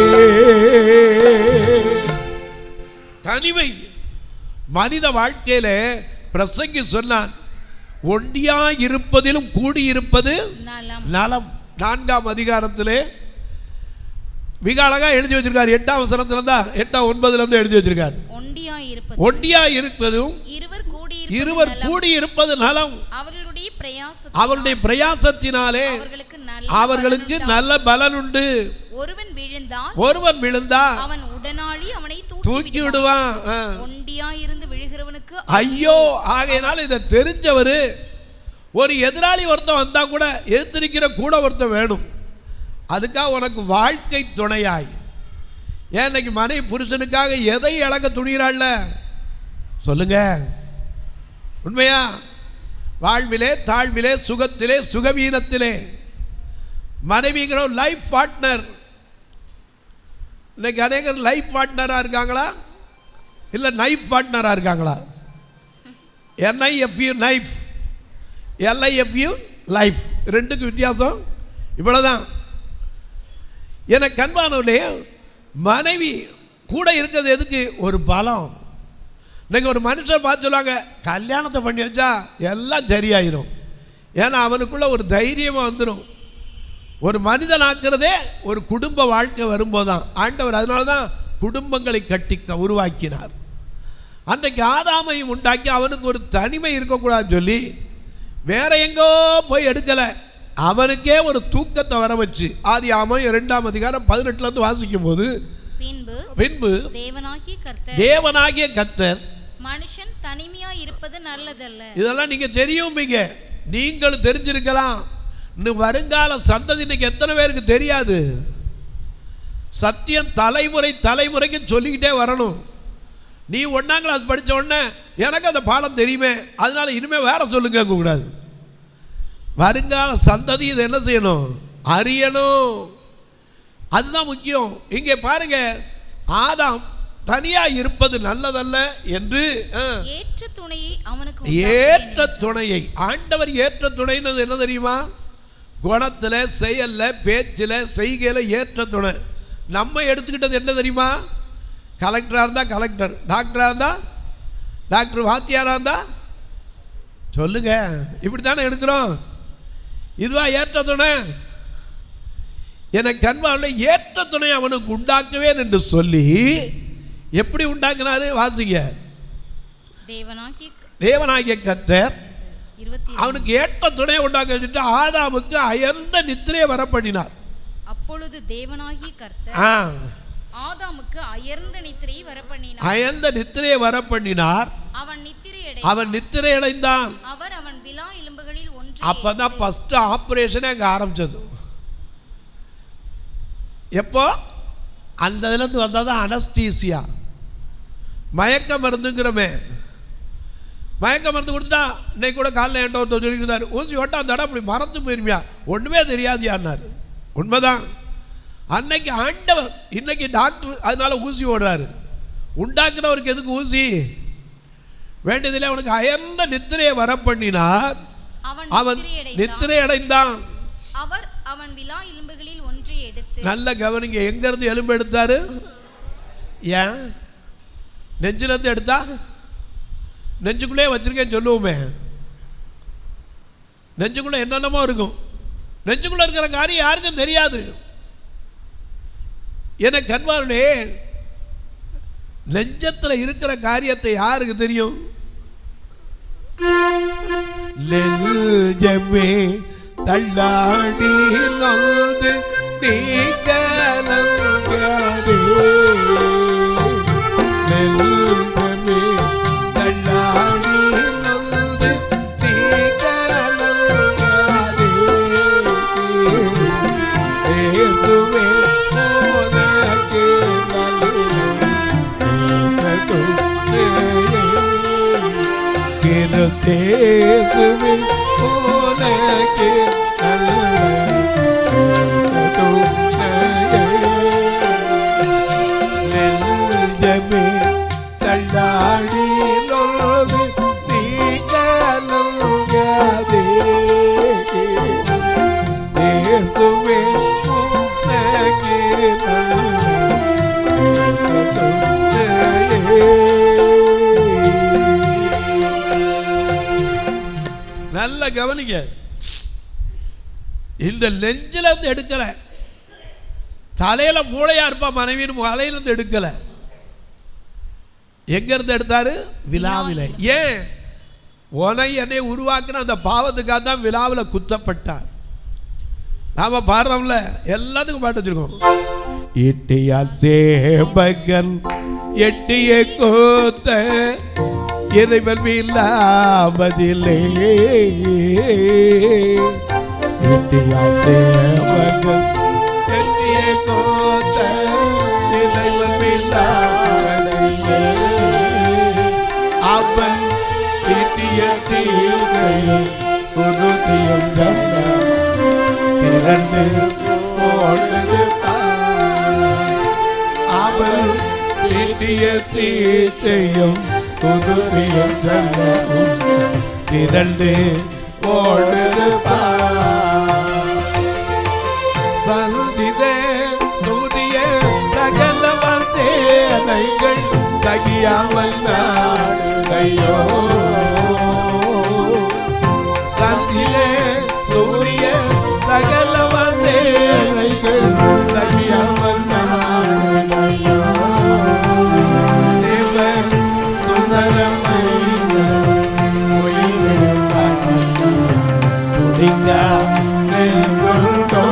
தனிமை மனித வாழ்க்கையில பிரசங்கி சொன்னான், ஒண்டியா இருப்பதிலும் கூடியிருப்பது நலம். 4ஆம் அதிகாரத்திலே மிக அழகா எழுதி வச்சிருக்கார். 8ஆம் வசனத்துல தான் 8-9 எழுதி வச்சிருக்கார். ஒண்டியா இருப்பதும் இருவர் கூடி இருப்பது நலம். அவருடைய பிரயாசத்தினாலே அவர்களுக்கு நல்ல பலன் உண்டு. ஒருவன் விழுந்தால் அவன் உடனாளி அவனை தூக்கி விடுவான். ஒண்டியா இருந்து விழுகிறவனுக்கு ஐயோ! ஆகையினால இதை தெரிஞ்சவரு, ஒரு எதிராளி ஒருத்தன் வந்தா கூட எதிர்த்திருக்கிற கூட ஒருத்தன் வேணும். அதுக்காக உனக்கு வாழ்க்கை துணையாய். ஏன் இன்னைக்கு மனைவி புருஷனுக்காக எதை இழக்க துணிகிறாள்ல? சொல்லுங்க, உண்மையா? வாழ்விலே, தாழ்விலே, சுகத்திலே, சுகவீனத்திலே மனைவிங்கிற லைஃப் பார்ட்னர். இன்னைக்கு அநேகர் லைஃப் பார்ட்னராக இருக்காங்களா, இல்லை நைஃப் பார்ட்னராக இருக்காங்களா? NIFU நைஃப், LIFU லைஃப், ரெண்டுக்கு வித்தியாசம் இவ்வளோதான். எனக்கு அன்பானவர்களே, மனைவி கூட இருக்கிறது எதுக்கு? ஒரு பலம். இன்னைக்கு ஒரு மனுஷன் பார்த்து சொல்லுவாங்க, கல்யாணத்தை பண்ணி வச்சா எல்லாம் சரியாயிரும். ஏன்னா அவனுக்குள்ள ஒரு தைரியமாக வந்துடும். ஒரு மனிதன் ஆக்கிறதே ஒரு குடும்ப வாழ்க்கை வரும்போதுதான். ஆண்டவர் அதனால தான் குடும்பங்களை கட்டி உருவாக்கினார். அன்றைக்கு ஆதாமையும் உண்டாக்கி அவனுக்கு ஒரு தனிமை இருக்கக்கூடாதுன்னு சொல்லி வேற எங்கோ போய் எடுக்கலை, அவனுக்கே ஒரு தூக்கத்தை வர வச்சு. ஆதியாகமம் 2ஆம் அதிகாரம் 18 வாசிக்கும் போது, பின்பு தேவனாகிய கர்த்தர் மனுஷன் தனிமையா இருப்பது நல்லதல்ல. இதெல்லாம் நீங்க தெரியும், நீங்கள் தெரிஞ்சிருக்கலாம். இன்னும் வருங்கால சந்ததி இன்னைக்கு எத்தனை பேருக்கு தெரியாது? சத்தியம் தலைமுறைக்கு சொல்லிக்கிட்டே வரணும். நீ 1ஆம் கிளாஸ் படித்த உடனே எனக்கு அந்த பாடம் தெரியுமே, அதனால இனிமே வேற சொல்லுங்க கூடாது. வருங்கால சந்ததி இதை என்ன செய்யணும்? அறியணும். அதுதான் முக்கியம். இங்கே பாருங்க, ஆதாம் தனியா இருப்பது நல்லதல்ல என்று ஏற்ற துணையை அவனுக்கு ஏற்ற துணையை ஆண்டவர் ஏற்ற துணைன்னு என்ன தெரியுமா? குணத்தில், செயல்ல, பேச்சில், செய்கையில் ஏற்ற துணை. நம்ம எடுத்துக்கிட்டது என்ன தெரியுமா? கலெக்டராக இருந்தால் கலெக்டர், டாக்டராக இருந்தால் டாக்டர், வாத்தியாராக இருந்தால் சொல்லுங்க, இப்படி தானே எடுக்கிறோம். இதுவா ஏற்ற துணை? எனக்கு அன்பானவர்களே, ஏற்ற துணை அவனுக்கு உண்டாக்குவேன் என்று சொல்லி எப்படி உண்டாக்குனாரு? வாசிங்க. தேவனாகிய கர்த்தர் அவனுக்கு ஏற்ற துணையை உண்டாக்க வச்சுட்டு ஆதாமுக்கு அயர்ந்த நித்திரையை வரப்பண்ணினார். அப்பொழுது தேவனாகிய கர்த்தர் ஆதாமுக்கு அயர்ந்த நித்திரையை வரப்பண்ணினார். அவன் நித்திரை அடைந்தான். அவன் விலா எலும்புகளில் ஒன்று. அப்பதான் ஃபர்ஸ்ட் ஆபரேஷனே அங்க ஆரம்பிச்சது. எப்போ? அந்த இதுலேருந்து வந்தாதான் அனஸ்தீசியா, மயக்க மருந்துங்கிறமே. மயக்க மருந்து கொடுத்தா இன்னைக்கு கூட காலையில் என்கிட்ட ஒருத்தர் சொல்லியிருந்தார், ஊசி ஓட்டா அந்த இடம் அப்படி மறந்து போயிருமியா, ஒன்றுமே தெரியாதியான்னாரு. உண்மைதான். அன்னைக்கு ஆண்டவர், இன்னைக்கு டாக்டர் அதனால ஊசி ஓடுறாரு. உண்டாக்குனவருக்கு எதுக்கு ஊசி? வேண்டியதில்லை. அவனுக்கு அயர்ந்த நித்திரையை வரப்பண்ணினார். அவன் நித்திரை அடைந்தான். அவன் விலா எலும்புகளில் ஒன்றை எடுத்து. நல்ல கவனிங்க, எங்க இருந்து எலும்பு எடுத்தாரு? ஏன் நெஞ்சில இருந்து எடுத்தா? நெஞ்சுக்குள்ளே வச்சிருக்கேன்னு சொல்லுவோமே. நெஞ்சுக்குள்ள என்னென்னமோ இருக்கும். நெஞ்சுக்குள்ள இருக்கிற காரியம் யாருக்கும் தெரியாது. எனக்கு அன்பானே, நெஞ்சத்தில் இருக்கிற காரியத்தை யாருக்கு தெரியும்? நெஞ்சமே தள்ளாடி நொந்து நீ கலங்காதே. நெஞ்சமே தள்ளாடி நொந்து நீ கலங்காதே. இயேசுவே உனக்கு கிறிஸ்தேசுவே உனக்கு நெஞ்சமே தள்ளாடி நொந்து நீ கலங்காதே. இயேசுவே உனக்கு நல்ல கவனிங்க. இந்த நெஞ்சில இருந்து எடுக்கல, தலையில மூளையா இருப்பா மனைவியின் தலையிலிருந்து எடுக்கல. எங்க இருந்து எடுத்தாரு? விலாவில. ஏன்? உனை என்னை உருவாக்குன அந்த பாவத்துக்காக தான் விலாவில குத்தப்பட்டார். நாம பாடுறோம்ல, எல்லாத்துக்கும் பாட்டு வச்சிருக்கோம். எட்டியால் சேபகன் எட்டிய கோத்த இறைவன் விலாவதிலே. எட்டியால் சேபகன் எட்டிய கோத்த இறைவன் விலாவதிலே. அவன் எட்டிய தீர்க்கையும் குருதியும் திரண்டு போனது. அவன் எட்டிய தீர்க்கையும் குருதியும் திரண்டு போனது. சந்திதே சூரிய சகலவன் தேனைகள் சகியாமல் நாடையோ. சந்திலே சூரிய சகலவன் தேனைகள் சகியாமல் நாடையோ. தேவ சுந்தரமைந்த உயிரிழம் துடிங்கா நெல்கொண்டோ.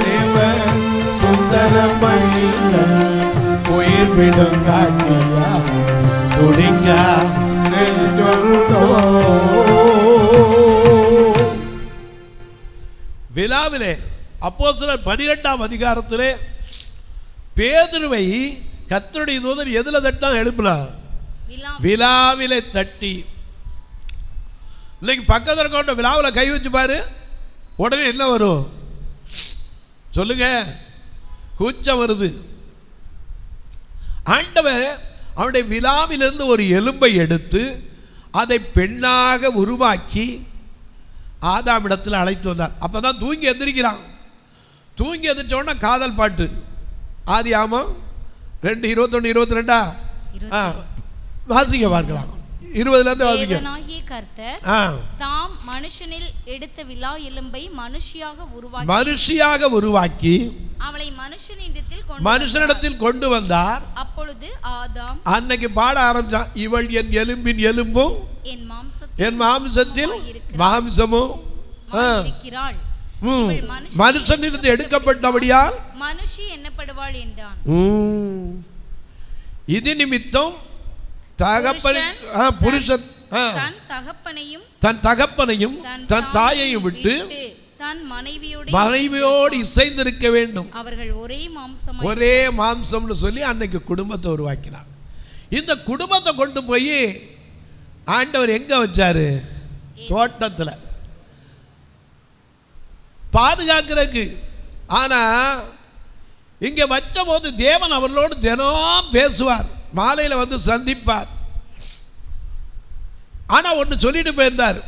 தேவ சுந்தரமைந்த உயிர் விடும் காட்டியா துடிங்கா நெல்கொண்டோ. விலாவிலே அப்போஸ்தலர் 12ஆம் அதிகாரத்திலே பேதுருவை கர்த்தருடைய தூதன் எதுல தட்டா எழுப்புனா? விலாவிலே தட்டி. இன்னைக்கு பக்கத்தில் இருக்க விலாவில் கை வச்சு பாரு, உடனே என்ன வரும் சொல்லுங்க? கூச்சம் வருது. ஆண்டவர் அவனுடைய விலாவிலிருந்து ஒரு எலும்பை எடுத்து அதை பெண்ணாக உருவாக்கி ஆதாமிடத்தில் அழைத்து வந்தார். அப்பதான் தூங்கி எந்திரிக்கிறான். தூங்கி எந்திரிச்சோன்னா காதல் பாட்டு. ஆதியாகமம் 2:21-22 வாசிக்க பார்க்கலாம். 20 வாசிங்க. தேவனாகிய கர்த்தர் தாம் மனுஷனில் எடுத்த விலா எலும்பை மனுஷியாக உருவாக்கி அவளை மனுஷனிடத்தில் கொண்டு வந்தார். அப்பொழுது ஆதாம் அன்னைக்கு பாட ஆரம்பிச்சான், இவள் என் எலும்பின் எலும்பும் என் மாம்சத்தில் மாம்சமும் இருக்கிறாள், மனுஷனிலிருந்து எடுக்கப்பட்டபடியால் மனுஷி என்னப்படுவாள் என்றான். இது நிமித்தம் புருஷன் தன் தகப்பனையும் தன் தாயையும் விட்டு தன் மனைவியோடு இசைந்திருக்க வேண்டும், அவர்கள் ஒரே மாம்சம்னு சொல்லி அன்னைக்கு குடும்பத்தை உருவாக்கினார். இந்த குடும்பத்தை கொண்டு போய் ஆண்டவர் எங்க வச்சாரு? தோட்டத்தில் பாதுகாக்கிறதுக்கு. ஆனா இங்க வச்ச போது தேவன் அவர்களோடு தினம் பேசுவார், மாலையில் வந்து சந்திப்பார். ஆனா ஒன்று சொல்லிட்டு போயிருந்தார்.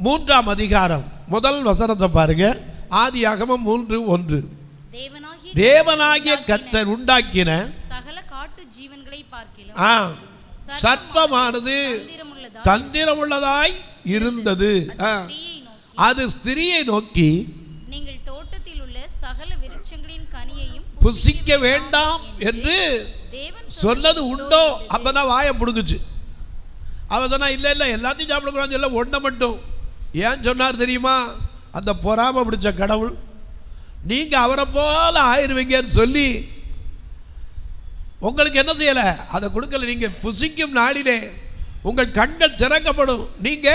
3ஆம் அதிகாரம் முதல் வசனத்தை பாருங்க. ஆதியாகமம் 3:1. தேவனாகிய கர்த்தர் உண்டாக்கின சகல காட்டு ஜீவன்களை பார்க்கிலும் சர்ப்பமானது தந்திரமுள்ளதாய் இருந்தது. அது ஸ்திரியை நோக்கி, நீங்கள் தோட்டத்தில் உள்ள சகல விருட்சங்களின் கனியையும் புசிக்க வேண்டாம் என்று சொன்னது உண்டோ? அப்பதான் வாயை புடுங்குச்சு. அவ சொன்னா, இல்லை இல்லை எல்லாத்தையும் சாப்பிடக்கூடாது, எல்லாம் ஒன்றை மட்டும். ஏன் சொன்னார் தெரியுமா? அந்த பொறாமை பிடிச்ச கடவுள், நீங்க அவரை போல ஆயிருவீங்கன்னு சொல்லி உங்களுக்கு என்ன செய்யல? அதை கொடுக்கல. நீங்க புசிக்கும் நாளிலே உங்கள் கண்கள் திறக்கப்படும், நீங்க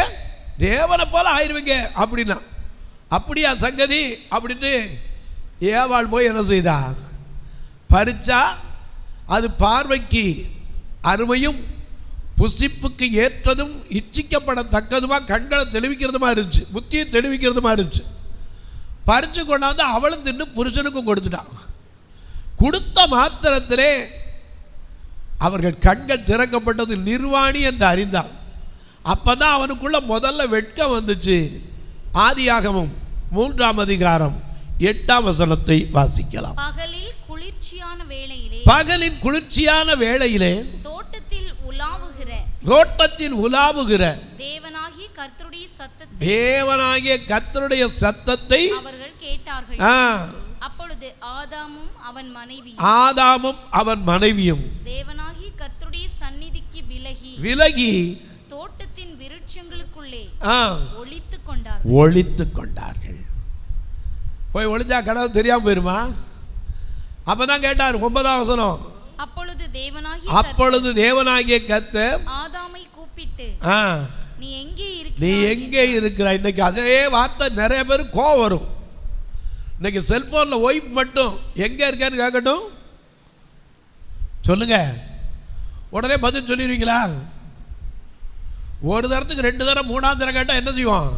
தேவனை போல ஆயிருவீங்க அப்படின்னா. அப்படியா சங்கதி அப்படின்னு ஏவாள் போய் என்ன செய்தா? பறிச்சா அது பார்வைக்கு அருமையும் புசிப்புக்கு ஏற்றதும் இச்சிக்கப்படத்தக்கதுமா கண்களை தெளிவிக்கிறதுமா இருந்துச்சு, புத்தியை தெளிவிக்கிறதுமா இருந்துச்சு. பறிச்சு கொண்டாந்து அவளும் தின்னு புருஷனுக்கும் கொடுத்துட்டான். கொடுத்த மாத்திரத்திலே அவர்கள் கண்கள் திறக்கப்பட்டது, நிர்வாணி என்று அறிந்தான். அப்பதான் அவனுக்குள்ள முதல்ல வெட்கம் வந்துச்சு. ஆதியாகமம் 3ஆம் அதிகாரம் 8ஆம் வசனத்தை வாசிக்கலாம். பகலின் குளிர்ச்சியான வேளையிலே தோட்டத்தில் உலாவுகிற தேவனாகிய கர்த்தருடைய சத்தத்தை அவர்கள் கேட்டார்கள். அப்பொழுது ஆதாமும் அவன் மனைவியும் தேவனாகிய கர்த்தருடைய சந்நிதிக்கு விலகி தோட்டத்தின் விருட்சங்களுக்குள்ளே ஒளித்துக் கொண்டார்கள். போய் ஒளிஞ்சா கடவுள் தெரியாம போயிருமா? அப்பதான் கேட்டார் 9ஆம் வசனம். அப்பொழுது தேவனாகிய கர்த்தர் ஆதாமை கூப்பிட்டு, நீ எங்கே இருக்கிறாய்? இன்னைக்கு அதே வார்த்தை நிறைய பேர் கோவம் வரும். இன்னைக்கு செல்போன்ல ஒய்ஃப் மட்டும் எங்க இருக்கேன்னு கேட்கட்டும், சொல்லுங்க, உடனே பதில் சொல்லிடுவீங்களா? ஒரு தரத்துக்கு 2 தரம் 3ஆம் தரம் கேட்டால் என்ன செய்வோம்?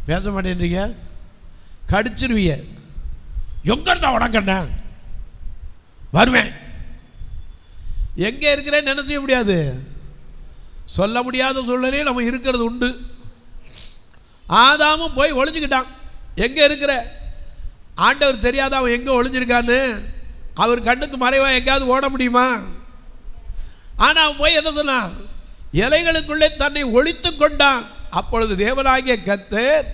பேச மாட்டேன்றீங்க, கடிச்சிருவீங்க. எங்க இருந்தா உடங்கண்ண வருவேன், எங்க இருக்கிறேன்னு என்ன செய்ய முடியாது, சொல்ல முடியாத சூழ்நிலையே நம்ம இருக்கிறது உண்டு. ஆதாமும் போய் ஒளிஞ்சுக்கிட்டான். எங்க இருக்கிற? ஆண்டவர் தெரியாத அவன் எங்க ஒளிஞ்சிருக்கான்னு. அவர் கண்ணுக்கு மறைவா எங்கேயாவது ஓட முடியுமா? ஆனா அவன் போய் என்ன சொன்னான்? இலைகளுக்குள்ளே தன்னை ஒளித்து கொண்டான். அப்பொழுது தேவனாகிய கர்த்தர்,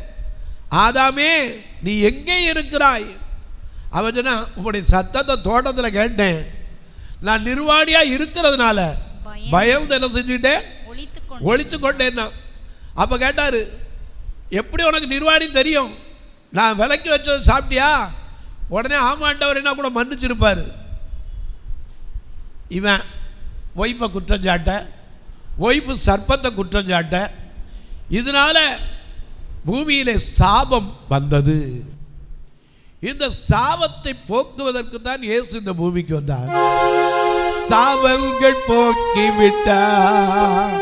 ஆதாமே நீ எங்கே இருக்கிறாய்? அவன் சொன்னா, உங்களுடைய சத்தத்தை தோட்டத்தில் கேட்டேன், நான் நிர்வாணியா இருக்கிறதுனால பயந்து என்ன செஞ்சுட்டேன்? ஒளித்து கொண்டேன். அப்ப கேட்டாரு, எப்படி உனக்கு நிர்வாணி தெரியும்? நான் விலைக்கு வச்சது சாப்பிட்டியா? உடனே ஆமாண்டவர் என்ன கூட மன்னிச்சிருப்பாரு. இவன் ஒய்ஃபை குற்றம் சாட்ட, ஒய்ஃபு சர்ப்பத்தை குற்றம் சாட்ட, இதனால பூமியிலே சாபம் வந்தது. இந்த சாபத்தை போக்குவதற்கு தான் இயேசு இந்த பூமிக்கு வந்தார். சாபங்கள் போக்கி விட்டார்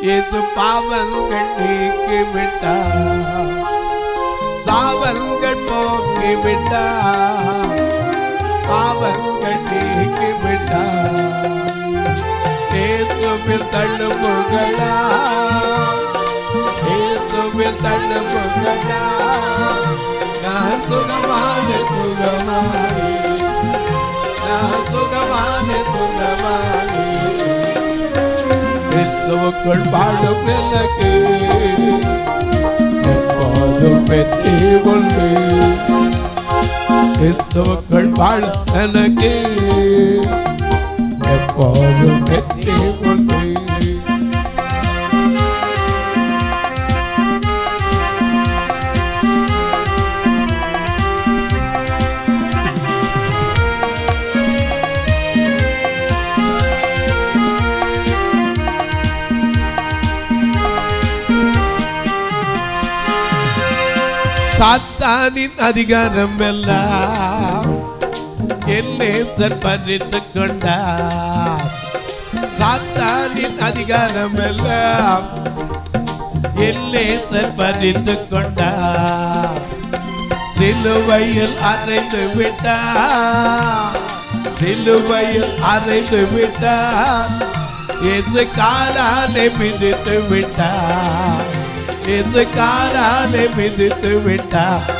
இயேசு, பாவங்கள் நீக்கி விட்டார். சாபங்கள் போக்கி விட்டார், பாவங்கள் நீக்கி விட்டார். இயேசுவில் தள்ளுமுகளா, இயேசுவில் தள்ளுமுகளா, நான் சுகமான சுகமானே, நான் சுகமான சுகமானே. கிறிஸ்துவ கிறிஸ்துவுக்குள் வாழும் எனக்கு எப்போதும் வெற்றி உண்டு. கிறிஸ்துவுக்குள் வாழும் எனக்கு எப்போதும் வெற்றி உண்டு. சாத்தானின் அதிகாரம் எல்லாம் என் நேசர் பறித்துக் கொண்டார். சாத்தானின் அதிகாரம் எல்லாம் என் நேசர் பறித்துக் கொண்டார். சிலுவையில் அறைந்து விட்டார், சிலுவையில் அறைந்து விட்டார். இயேசு காலாலே மிதித்து விட்டார், இயேசு காலாலே மிதித்து விட்டார்.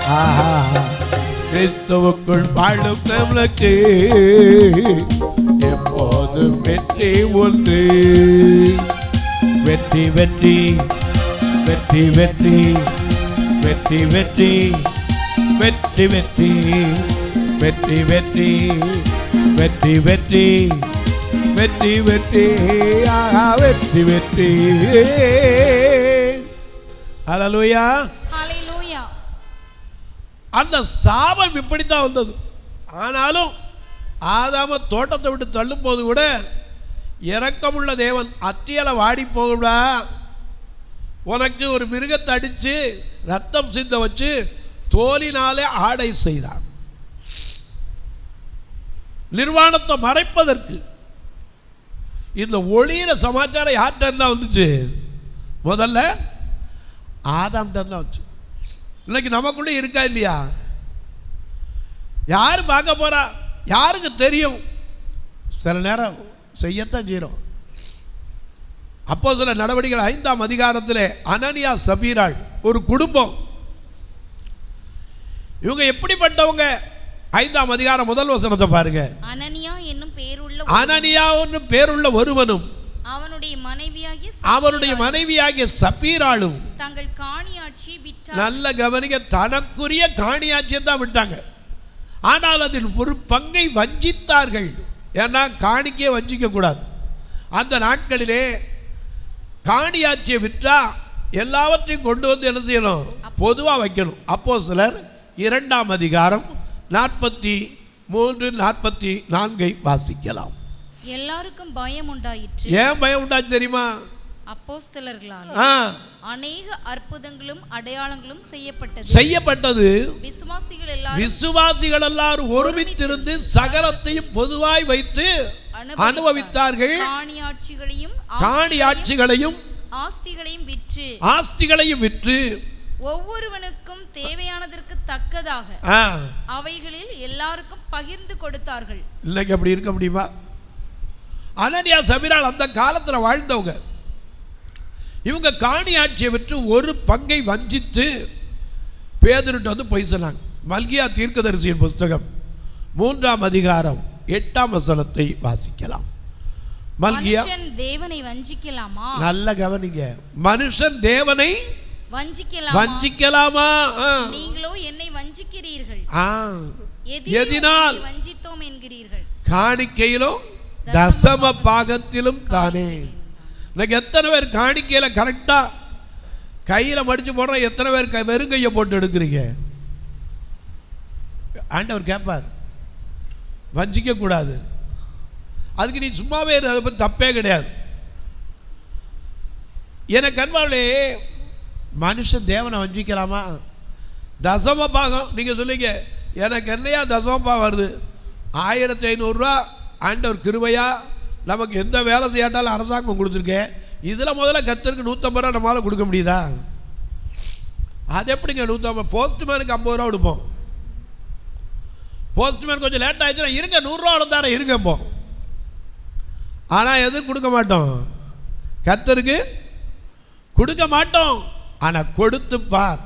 கிறிஸ்துவுக்குள் வாழும் நம்மளுக்கு எப்போது வெற்றி உண்டு. வெற்றி வெற்றி வெற்றி வெற்றி வெற்றி வெற்றி வெற்றி வெற்றி வெற்றி வெற்றி வெற்றி வெற்றி வெற்றி வெற்றி வெற்றி வெற்றி. ஹல்லேலூயா, ஹல்லேலூயா. அந்த சாபம் இப்படித்தான் வந்தது. ஆனாலும் ஆதாம தோட்டத்தை விட்டு தள்ளும் போது கூட இரக்கமுள்ள தேவன் அத்தியலை வாடி போகுடா, உனக்கு ஒரு மிருகத்தை அடித்து ரத்தம் சிந்த வச்சு தோலினாலே ஆடை செய்தார். நிர்வாணத்தை மறைப்பதற்கு. இந்த ஒளியிற சமாச்சாரம் யார்கிட்ட இருந்தா வந்துச்சு? முதல்ல ஆதாம்கிட்ட இருந்தா வந்துச்சு. இன்னைக்கு நமக்குள்ளே இருக்கா இல்லையா? யார் பார்க்க போறா? யாருக்கு தெரியும்? சில நேரம் செய்யத்தான் செய்கிறோம். அப்போஸ்தலர் நடவடிக்கைகள் 5ஆம் அதிகாரத்தில் அனனியா சபீராள் ஒரு குடும்பம். இவங்க எப்படிப்பட்டவங்க? 5ஆம் அதிகாரம் முதல் வசனத்தை பாருங்க. அனனியா என்னும் பேருள்ள ஒருவனும் அவனுடைய மனைவியாகிய சபீராளும் தங்கள் காணியாட்சியை விட்டார்கள். நல்ல கவனிக்க, தனக்குரிய காணியாட்சியை தான் விட்டாங்க. ஆனால் அதில் ஒரு பங்கை வஞ்சித்தார்கள். ஏன்னா காணிக்கையை வஞ்சிக்க கூடாது. அந்த நாட்களிலே காணியாட்சியை விற்றா எல்லாவற்றையும் கொண்டு வந்து என்ன செய்யணும்? பொதுவாக வைக்கணும். அப்போஸ்தலர் 2ஆம் அதிகாரம் 43 44 வாசிக்கலாம். எல்லாருக்கும் பயம் உண்டாயிற்று. ஏன் பயம் உண்டாச்சு தெரியுமா? அப்போஸ்தலர்களால் அநேக அற்புதங்களும் அடையாளங்களும் செய்யப்பட்டது. விசுவாசிகள் எல்லாரும் ஒருமித்திருந்து சகலத்தையும் பொதுவாய் வைத்து அனுபவித்தார்கள். காணியாட்சிகளையும் ஆஸ்திகளையும் விற்று ஒவ்வொருவனுக்கும் தேவையானதற்கு தக்கதாக அவைகளில் எல்லாருக்கும் பகிர்ந்து கொடுத்தார்கள். இன்னைக்கு அப்படி இருக்க முடியுமா? அனனியா சபீராள் அந்த காலத்தில் வாழ்ந்தவங்க. இவங்க காணியாட்சியை விற்று ஒரு பங்கை வஞ்சித்து பேதுருட்டு வந்து பொய் சொன்னாங்க. மல்கியா தீர்க்கதரிசியின் புஸ்தகம் 3ஆம் அதிகாரம் 8ஆம் வசனத்தை வாசிக்கலாம். மல்கியா, தேவனை வஞ்சிக்கலாமா? நல்ல கவனிங்க. மனுஷன் தேவனை வஞ்சிக்கலாமா? நீங்களோ என்னை வஞ்சிக்கிறீர்கள். எதினால்? வஞ்சித்தோம் என்கிறீர்கள். காணிக்கையிலும் தசம பாகத்திலும் தானே. இன்னைக்கு எத்தனை பேர் காணிக்கையில கரெக்டா கையில மடிச்சு போடுற? எத்தனை பேர் வெறுங்கையை போட்டு எடுக்கிறீங்க? ஆண்டவர் கேட்பார், வஞ்சிக்க கூடாது. அதுக்கு நீ சும்மாவே அதை பற்றி தப்பே கிடையாது. எனக்கு அன்பாலே, மனுஷன் தேவனை வஞ்சிக்கலாமா? தசம பாகம் நீங்கள் சொல்லிங்க, எனக்கு என்னையா தசம பாகம் வருது? 1500 ரூபா ஆண்டவர் கிருபையா நமக்கு எந்த வேலை செய்யாட்டாலும் அரசாங்கம் கொடுத்துருக்கேன். இதில் முதல்ல கர்த்தருக்கு 150 ரூபா நம்மளால் கொடுக்க முடியுதா? அது எப்படிங்க 150? போஸ்ட்மேனுக்கு 50 ரூபா கொடுப்போம். போஸ்ட்மேன் கொஞ்சம் லேட் ஆயிடுச்சுன்னா இருங்க 100 ரூபா தர இருங்கப்போ. ஆனால் எதுவும் கொடுக்க மாட்டோம், கர்த்தருக்கு கொடுக்க மாட்டோம். ஆனால் கொடுத்து பார்.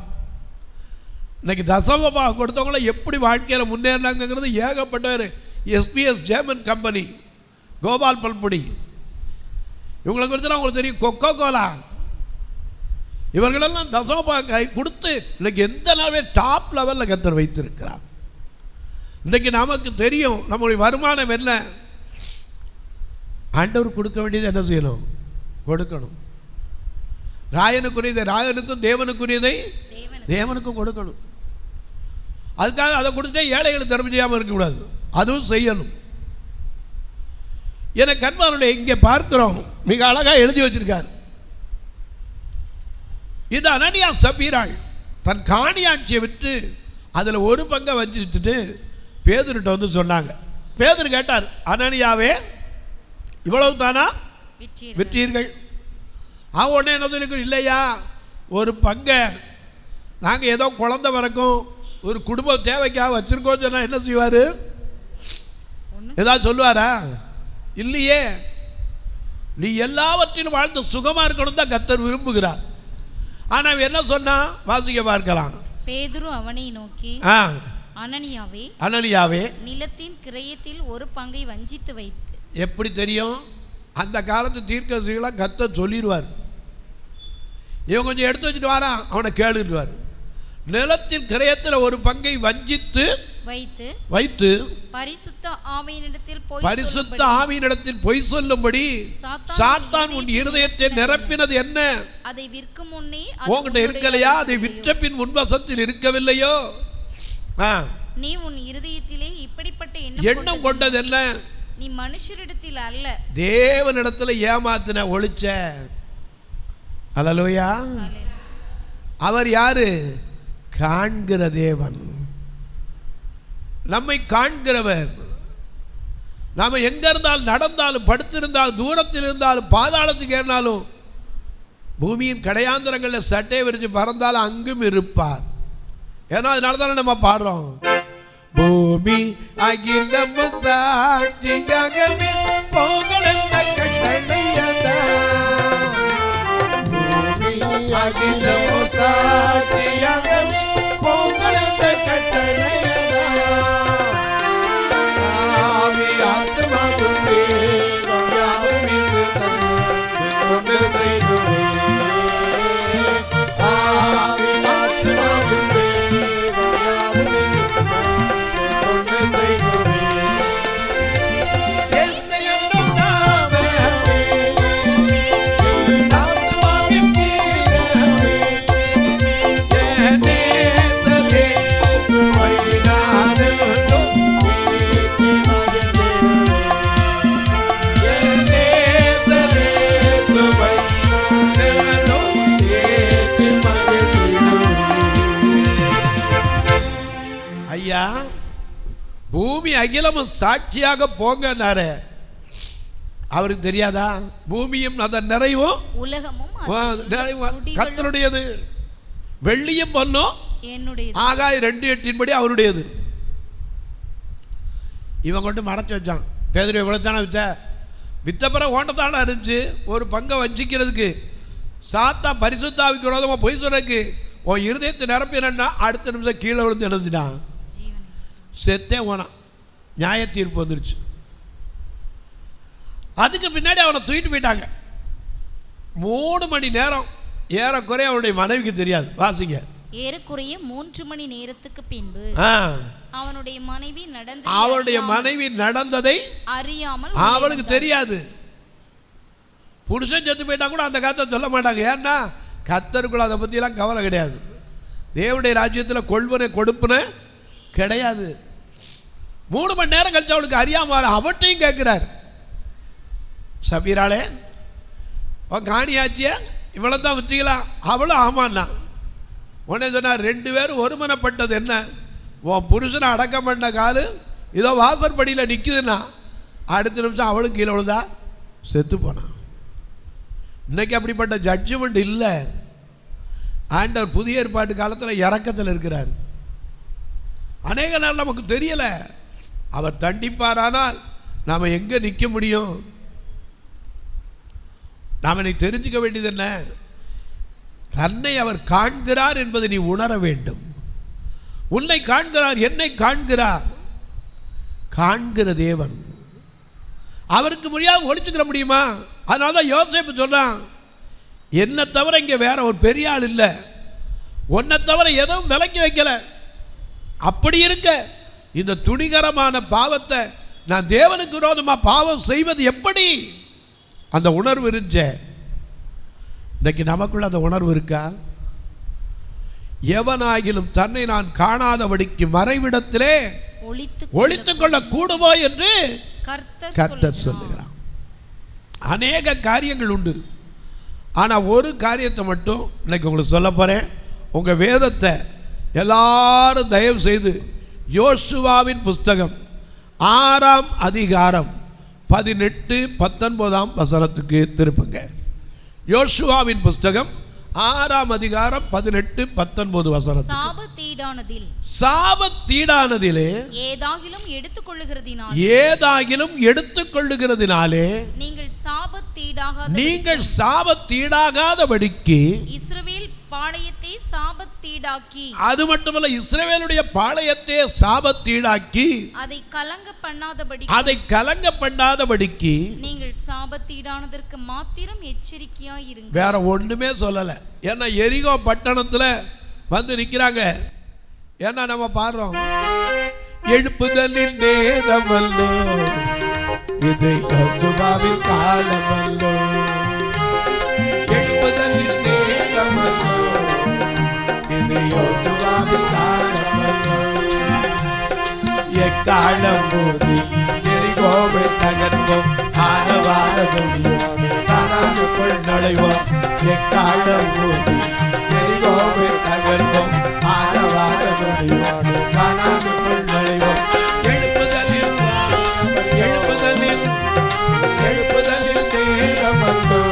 இன்னைக்கு தசமபா கொடுத்தவங்கள எப்படி வாழ்க்கையில் முன்னேறினாங்கிறது ஏகப்பட்டவர். எஸ்பிஎஸ் ஜெர்மன் கம்பெனி, கோபால் பல்பொடி, இவங்களை குறித்து உங்களுக்கு தெரியும், கொக்கோ கோலா, இவர்களெல்லாம் தசமபாகை கொடுத்து இன்னைக்கு எந்த நாளே டாப் லெவலில் கர்த்தர் வைத்திருக்கிறார். இன்றைக்கு நமக்கு தெரியும் நம்முடைய வருமானம் என்ன. ஆண்டவர் கொடுக்க வேண்டியது என்ன செய்யணும்? கொடுக்கணும். ராயனுக்குரியதை ராயனுக்கும், தேவனுக்குரியதை தேவனுக்கும் கொடுக்கணும். அதுக்காக அதை கொடுத்தே ஏழைகளுக்கு தர்மம் செய்யாமல் இருக்கக்கூடாது, அதுவும் செய்யணும். எனக்கு அன்பானுடைய இங்கே பார்க்கிறோம், மிக அழகாக எழுதி வச்சிருக்கார். இது அனனியா சப்பீராள் தன் காணியாட்சியை விட்டு அதில் ஒரு பங்கை வச்சுட்டு பேதுருட்ட வந்து சொன்னாங்க. பேதுரு கேட்டார், அனனியாவே இவ்வளவு தானா விற்றீர்கள்? அவன் உடனே என்ன சொல்லிருக்கோம், இல்லையா ஒரு பங்கை நாங்கள் ஏதோ குழந்தை வரைக்கும் ஒரு குடும்ப தேவைக்காக வச்சிருக்கோம் சொன்னால் என்ன செய்வார்? ஏதாவது சொல்லுவாரா? இல்லையே. நீ எல்லாவற்றிலும் வாழ்ந்து சுகமாக இருக்கணும் தான் கர்த்தர் விரும்புகிறார். ஆனால் என்ன சொன்னா வாசிக்க பார்க்கலாம். பேதுரு அவனை நோக்கி, அனனியாவே அனனியாவே நிலத்தின் கிரயத்தில் ஒரு பங்கை வஞ்சித்து வைத்து. எப்படி தெரியும்? அந்த காலத்து தீர்க்கதரிசிகளாம் கர்த்தர் சொல்லிடுவார். இவன் கொஞ்சம் எடுத்து வச்சுட்டு வாரான், அவனை கேளுவார். நிலத்தின் கிரயத்தில் ஒரு பங்கை வஞ்சித்து வைத்து பரிசுத்த ஆவியினிடத்தில் பொய் சொல்லும்படி சாத்தான் உன் இருதயத்தை நிரப்பினது என்ன? அதை விற்கும் முன்னே உன்கிட்ட இருக்கலையா? அதை விற்ற பின் முன்வசத்தில் இருக்கவில்லையோ? நீ உன் இருதயத்திலே இப்படிப்பட்ட எண்ணம் கொண்டது என்ன? நீ மனுஷரிடத்தில் அல்ல தேவனிடத்தில் ஏமாத்தின ஒளிச்ச. அல்லேலூயா. அவர் யாரு? காண்கிற தேவன், நம்மை காண்கிறவர். நாம் எங்க இருந்தாலும், நடந்தாலும், படுத்திருந்தாலும், தூரத்தில் இருந்தாலும், பாதாளத்துக்கு ஏறினாலும், பூமியின் கடையாந்திரங்களில் சட்டை விரிச்சு பறந்தாலும் அங்கும் இருப்பார். ஏன்னா அதனால தானே நம்ம பாடுறோம், பூமி அகிலம் சாட்சியாகவே போங்கள் என்ற கட்டளையதா. பூமி அகிலம் சாட்சியாகவே போங்கள் என்ற கட்டளையதா. ஆவி ஆத்மாவும் தேவம் யாவும் இன்று கொண்டு செய்துவே. ஆவி ஆத்மாவும் தேவம் யாவும் இன்று கொண்டு செய்துவே. எந்த எண்ணம் நாமே ஆத்மாவின் கீழவே நேசரே சுவை நானும் ஏற்றி மகிழ்ந்திடுவே. நேசரே சுவை நானும் ஏற்றி மகிழ்ந்திடுவே. ஐயா, பூமி அகிலமும் சாட்சியாக போங்கன்னாரு. அவருக்கு தெரியாதா? பூமியும் அதன் நிறைவும் உலகமும் கர்த்தருடையது, வெள்ளியும் பொன்னும் என்னுடையது, ஆகாய 2:8 அவருடையது. இவன் கொண்டு மறைச்சு வச்சான். பேதுரு எவ்வளவு தானே வித்த பிறகு ஓண்டத்தானே இருந்துச்சு. ஒரு பங்கை வஞ்சிக்கிறதுக்கு சாத்தா பரிசுத்தாவிக்கு விரோதமாக பொய் சொல்றதுக்கு உன் இருதயத்தை நிரப்பினா அடுத்த நிமிஷம் கீழே விழுந்து எழுந்துட்டான், செத்தே போனான். நியாய தீர்ப்பு வந்துருச்சு. அதுக்கு பின்னாடி அவனை தூக்கிட்டு போயிட்டாங்க. 3 மணி நேரம் ஏறக்குறைய அவனுடைய மனைவிக்கு தெரியாது. வாசிங்க. ஏறக்குறைய 3 மணி நேரத்துக்கு பின்பு அவனுடைய மனைவி நடந்ததை அறியாமல் அவளுக்கு தெரியாது. புருஷன் செத்து போயிட்டா கூட அந்த கத்தை சொல்ல மாட்டாங்க. ஏன்னா கத்தருக்குள்ள அதை பற்றியெல்லாம் கவலை கிடையாது. தேவனுடைய ராஜ்யத்தில் கொள்வனை கொடுப்புன கிடையாது. 3 மணி நேரம் கழிச்சு அவளுக்கு அறியாம அவட்டையும் கேட்கிறார், சபீராளே அவன் காணியாச்சிய இவ்வளோ தான் விற்றீங்களா? அவளும் ஆமாண்ணா. உடனே சொன்னார், 2 பேரும் ஒருமனப்பட்டது என்ன? உன் புருஷனை அடக்கம் பண்ண காலு இதோ வாசற்படியில் நிற்குதுன்னா அடுத்த நிமிஷம் அவளும் கீழே விழுந்தா செத்து போனான். இன்னைக்கு அப்படிப்பட்ட ஜட்ஜ்மெண்ட் இல்லை. ஆண்டவர் புதிய ஏற்பாட்டு காலத்தில் இறக்கத்தில் இருக்கிறார். அநேக நாள் நமக்கு தெரியல. அவர் தண்டிப்பாரானால் நாம் எங்கே நிற்க முடியும்? நாம் இன்னைக்கு தெரிஞ்சுக்க வேண்டியது என்ன? தன்னை அவர் காண்கிறார் என்பதை நீ உணர வேண்டும். உன்னை காண்கிறார், என்னை காண்கிறார். காண்கிற தேவன். அவருக்கு முடியாது ஒழிச்சுக்கிற முடியுமா? அதனால தான் யோசேப்பு சொல்கிறான், என்னை தவிர இங்கே வேற ஒரு பெரிய ஆள் இல்லை, உன்னை தவிர எதுவும் விலக்கி வைக்கலை. அப்படி இருக்க இந்த துணிகரமான பாவத்தை நான் தேவனுக்கு விரோதமாக பாவம் செய்வது எப்படி? அந்த உணர்வு இருந்துச்சே. இன்னைக்கு நமக்குள்ள அந்த உணர்வு இருக்கா? எவனாகிலும் தன்னை நான் காணாதபடிக்கு மறைவிடத்திலே ஒளித்துக் கொள்ள கூடுமோ என்று கர்த்தர் சொல்லுகிறான். அநேக காரியங்கள் உண்டு. ஆனால் ஒரு காரியத்தை மட்டும் இன்னைக்கு உங்களுக்கு சொல்ல போகிறேன். உங்கள் வேதத்தை எல்லாரும் தயவு செய்து யோசுவாவின் புஸ்தகம் 6ஆம் அதிகாரம் 18-19 வசனத்துக்கு திருப்புங்க. யோசுவாவின் புஸ்தகம் 6ஆம் அதிகாரம் 18-19 வசனம். சாபத்தீடானதிலே ஏதாகிலும் எடுத்துக்கொள்ளுகிறதினாலே நீங்கள் சாபத்தீடாகாதபடிக்கு இஸ்ரவேல் பாளையத்தை சாபத்தீடாக்கி, அது மட்டுமல்ல இஸ்ரவேலுடைய பாளையத்தை சாபத்தீடாக்கி அதை கலங்க பண்ணாதபடிக்கு நீங்கள் சாபத்தீடானதற்கு மாத்திரம் எச்சரிக்கையாய் இருங்க. வேற ஒண்ணுமே சொல்லல. ஏன்னா எரிகோ பட்டணத்துல வந்து நிக்கிறாங்க. ஏன்னா நம்ம பாடுறோம், எழுப்புதலின் நேரமல்லோ இது யோசுவாவின் காலமல்லோ, எழுப்புதலின் நேரமல்லோ இது யோசுவாவின் காலமல்லோ, எக்காலம் போது எரிகோவை தகர்வோம், ஆரவாரதொலியோடு கானானுக்குள் நுழைவோம், எக்காலம் போது எரிகோவை தகர்வோம், ஆரவாரதொலியோடு கானானுக்குள் நுழைவோம். எழுப்புதலில் நேரமல்லோ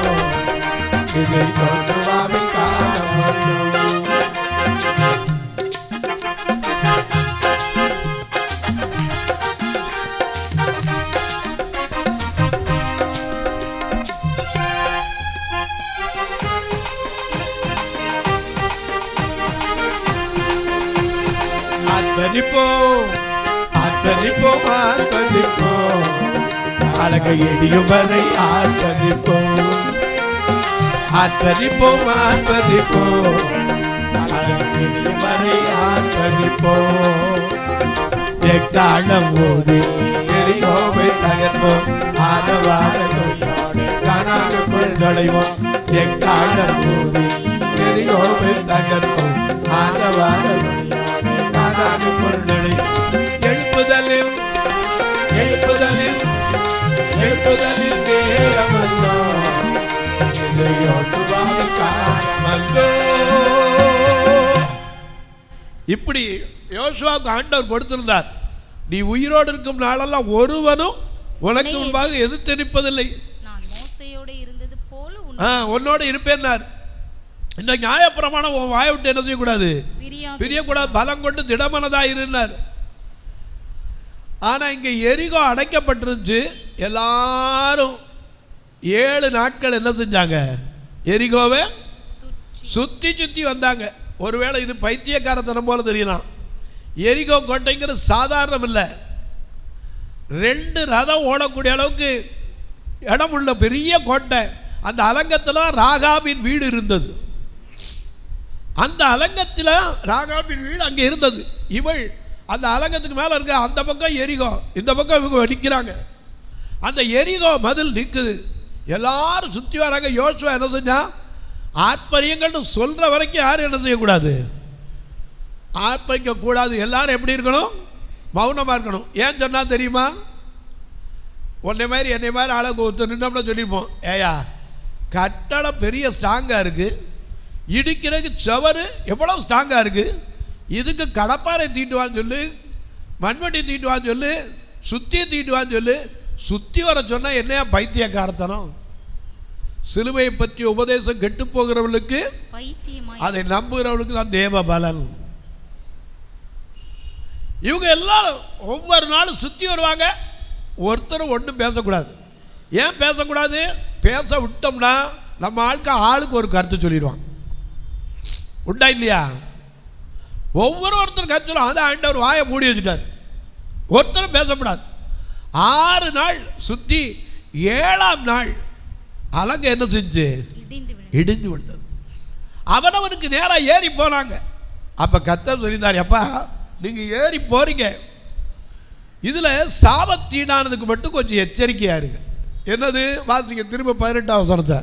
இது யோசுவாவின் காலமல்லோ. ஆர்ப்பரிப்போம் அழக எடியும் வரை ஆர்ப்பரிப்போம் வரை ஆர்ப்பரிப்போம். எக்காலம் போது எரிகோவை தகர்ப்போம், ஆரவாரதொலியோடு கானானுக்குள் நுழைவோம், எக்காலம் போது எரிகோவை தகர்ப்போம், ஆரவாரதொலியோடு கானானுக்குள் நுழைவோம். எழுப்புதலில் நேரமல்லோ இது யோசுவாவின் காலமல்லோ. இப்படி யோசுவாவுக்கு ஆண்டவர் கொடுத்திருந்தார், நீ உயிரோடு இருக்கும் நாளெல்லாம் ஒருவனும் உனக்கு முன்பாக எதிர்த்து நிற்பதில்லை, நான் மோசேயோடு இருந்தது போல உன்னோடு இருப்பேன்னார். இந்த நியாயப்பிரமாணம் உன் வாயை விட்டு என்ன செய்யக்கூடாது? பிரியக்கூடாது. பலம் கொண்டு திடமனதாக இருந்தார். ஆனால் இங்கே எரிகோ அடைக்கப்பட்டிருந்துச்சு. எல்லாரும் 7 நாட்கள் என்ன செஞ்சாங்க? எரிகோவை சுற்றி வந்தாங்க. ஒருவேளை இது பைத்தியக்காரத்தனம் போல தெரியலாம். எரிகோ கோட்டைங்கிறது சாதாரணம் இல்லை. 2 ரதம் ஓடக்கூடிய அளவுக்கு இடம் உள்ள பெரிய கோட்டை. அந்த அலங்கத்தில் ராகாபின் வீடு இருந்தது. அந்த அலங்கத்தில் ராகாபின் வீடு அங்கே இருந்தது. இவள் அந்த அலங்கத்துக்கு மேலே இருக்க, அந்த பக்கம் எரிகோ, இந்த பக்கம் இவங்க நிற்கிறாங்க. அந்த எரிகோ மதில் நிற்குது. எல்லாரும் சுற்றி வராங்க. யோசுவா என்ன செஞ்சா, ஆர்ப்பரியுங்கள்னு சொல்கிற வரைக்கும் யாரும் என்ன செய்யக்கூடாது? ஆர்ப்பரிக்கக்கூடாது. எல்லாரும் எப்படி இருக்கணும்? மௌனமாக இருக்கணும். ஏன் சொன்னால் தெரியுமா? என்னை மாதிரி ஆளுக்கு ஒருத்தர் நின்னோம்னா சொல்லியிருப்போம், ஏயா கட்டடம் பெரிய ஸ்ட்ராங்காக இருக்குது, இடிக்கிறதுக்கு சவறு எவ்வளோ ஸ்ட்ராங்காக இருக்குது, இதுக்கு கடப்பாறை தீட்டுவான்னு சொல்லு, மண்வெட்டி தீட்டுவான்னு சொல்லு, சுற்றி தீட்டுவான்னு சொல்லு, சுற்றி வர சொன்னால் என்னையா பைத்தியக்காரத்தனம்? சிலுவையை பற்றி உபதேசம் கெட்டு போகிறவர்களுக்கு, அதை நம்புகிறவர்களுக்கு தான் தேவ பலன். இவங்க எல்லாரும் ஒவ்வொரு நாளும் சுற்றி வருவாங்க. ஒருத்தரும் ஒன்றும் பேசக்கூடாது. ஏன் பேசக்கூடாது? பேச விட்டோம்னா நம்ம ஆளுக்கு ஒரு கருத்து சொல்லிடுவான். உண்டா இல்லையா? ஒவ்வொருத்தரும் கருத்து சொல்லுவாங்க. அதான் ஆண்டவர் வாயை மூடி வச்சுட்டார். ஒருத்தரும் பேசக்கூடாது. 6 நாள் சுற்றி 7ஆம் நாள் அலங்கை என்ன செஞ்சு இடிந்து விழுந்தது. இடிஞ்சு விழுந்தது. அவனவனுக்கு நேராக ஏறி போனாங்க. அப்போ கர்த்தர் சொல்லியிருந்தார், அப்பா நீங்கள் ஏறி போறீங்க, இதில் சாபத்தீடானதுக்கு மட்டும் கொஞ்சம் எச்சரிக்கையாக இருங்க. என்னது? வாசிங்க திரும்ப 18ஆம் வசனத்தை.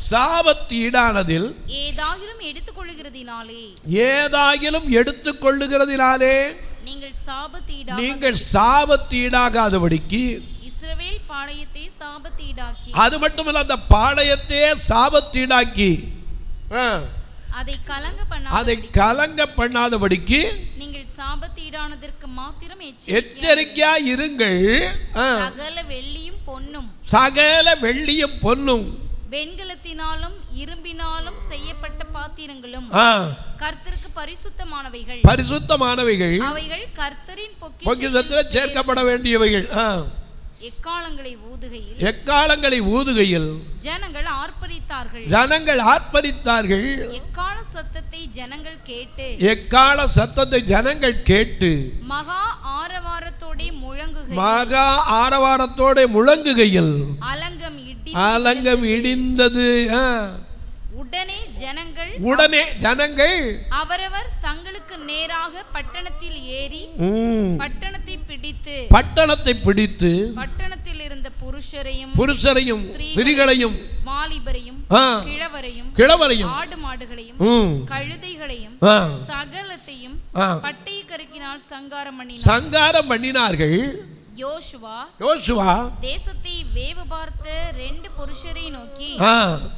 சாபத்தீடானதில் ஏதாகிலும் எடுத்துக்கொள்ளுகிறதினாலே நீங்கள் சாபத்தீடாகாதபடிக்கு இஸ்ரவேல் பாளையத்தை சாபத்தீடாக்கி, அது மட்டுமல்ல அந்த பாளையத்தையே சாபத்தீடாக்கி அதை கலங்க பண்ணாதபடிக்கு நீங்கள் சாபத்தீடானதற்கு மாத்திரம் எச்சரிக்கையா இருங்கள். சகல வெள்ளியும் பொன்னும் வெண்கலத்தினாலும் இரும்பினாலும் செய்யப்பட்ட பாத்திரங்களும் கர்த்தருக்கு பரிசுத்தமானவைகள் அவைகள் கர்த்தரின் பொக்கிஷத்தில் சேர்க்கப்பட வேண்டியவைகள். எக்காலங்களை ஊதுகையில் ஜனங்கள் ஆர்ப்பரித்தார்கள். எக்கால சத்தத்தை ஜனங்கள் கேட்டு மகா ஆரவாரத்தோட முழங்குகையில் அலங்கம் இடிந்தது. உடனே ஜனங்கள் அவரவர் தங்களுக்கு நேராக பட்டணத்தில் ஏறி பட்டணத்தை பிடித்து பட்டணத்தில் இருந்த புருஷரையும் ஸ்திரீகளையும் வாலிபரையும் கிழவரையும் ஆடு மாடுகளையும் கழுதைகளையும் சகலத்தையும் பட்டய கருக்கினால் சங்காரம் பண்ணினார்கள். யோசுவா தேசத்தை வேவு பார்த்த 2 புருஷரை நோக்கி,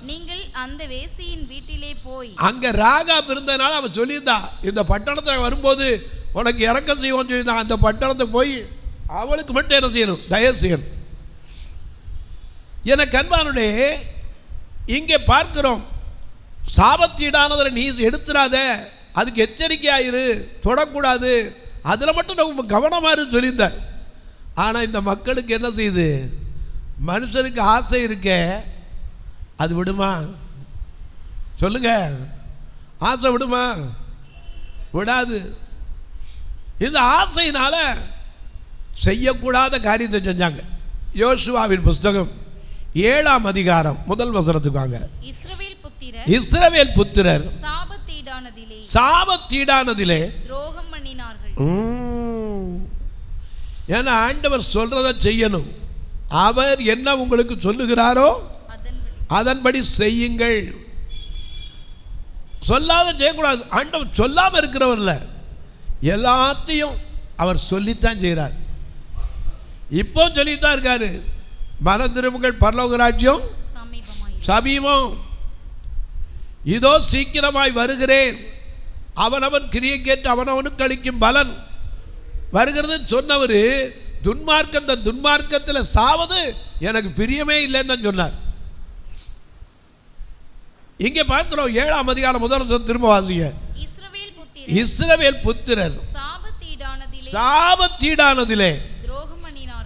நீங்கள் அந்த வேசியின் வீட்டிலே போய், அங்க ராகாப் இருந்தனால அவன் சொல்லியிருந்தா, இந்த பட்டணத்தை வரும்போது உனக்கு இறக்கம் செய்வோம் சொல்லியிருந்தான். அந்த பட்டணத்தை போய் அவளுக்கு மட்டும் என்ன செய்யணும்? தயவு செய்யணும். என கண்பானுடைய இங்கே பார்க்கிறோம், சாபத்தீடானதில் நீ எடுத்துடாத, அதுக்கு எச்சரிக்கையாயிரு, தொடக்கூடாது, அதில் மட்டும் நம்ம கவனமாக இரு சொல்லியிருந்தார். ஆனால் இந்த மக்களுக்கு என்ன செய்யுது? மனுஷனுக்கு ஆசை இருக்க, அது விடுமா? சொல்லுங்க, ஆசை விடுமா? விடாது. இந்த ஆசையினால செய்யக்கூடாத காரியத்தை செஞ்சாங்க. யோசுவாவின் புஸ்தகம் 7ஆம் அதிகாரம் 1 வசனத்துக்கு வாங்க. இஸ்ரவேல் புத்திரர் சாபத்தீடானதிலே துரோகம் பண்ணினார்கள். ஏன்னா ஆண்டவர் சொல்றத செய்யணும். அவர் என்ன உங்களுக்கு சொல்லுகிறாரோ அதன்படி செய்யுங்கள். சொல்லாத செய்யக்கூடாது. ஆண்டவர் சொல்லாம இருக்கிறவர்ல, எல்லாத்தையும் அவர் சொல்லித்தான் செய்கிறார். இப்போ சொல்லித்தான் இருக்காரு, மனம் திரும்புங்கள், பரலோக ராஜ்யம் சமீபம், இதோ சீக்கிரமாய் வருகிறேன், அவனவன் கிரியை கேட்டு அவனவனுக்கு அளிக்கும் பலன் வருகிறது சொன்னவர், துன்மார்க்கத்தில் சாவது எனக்கு பிரியமே இல்லைன்னு தான் சொன்னார். இங்கே பார்க்கிறோம் 7ஆம் அதிகாரம் 1 வசனம் திரும்ப வாசிங்க. இஸ்ரவேல் புத்திரர் சாபத்தீடானதிலே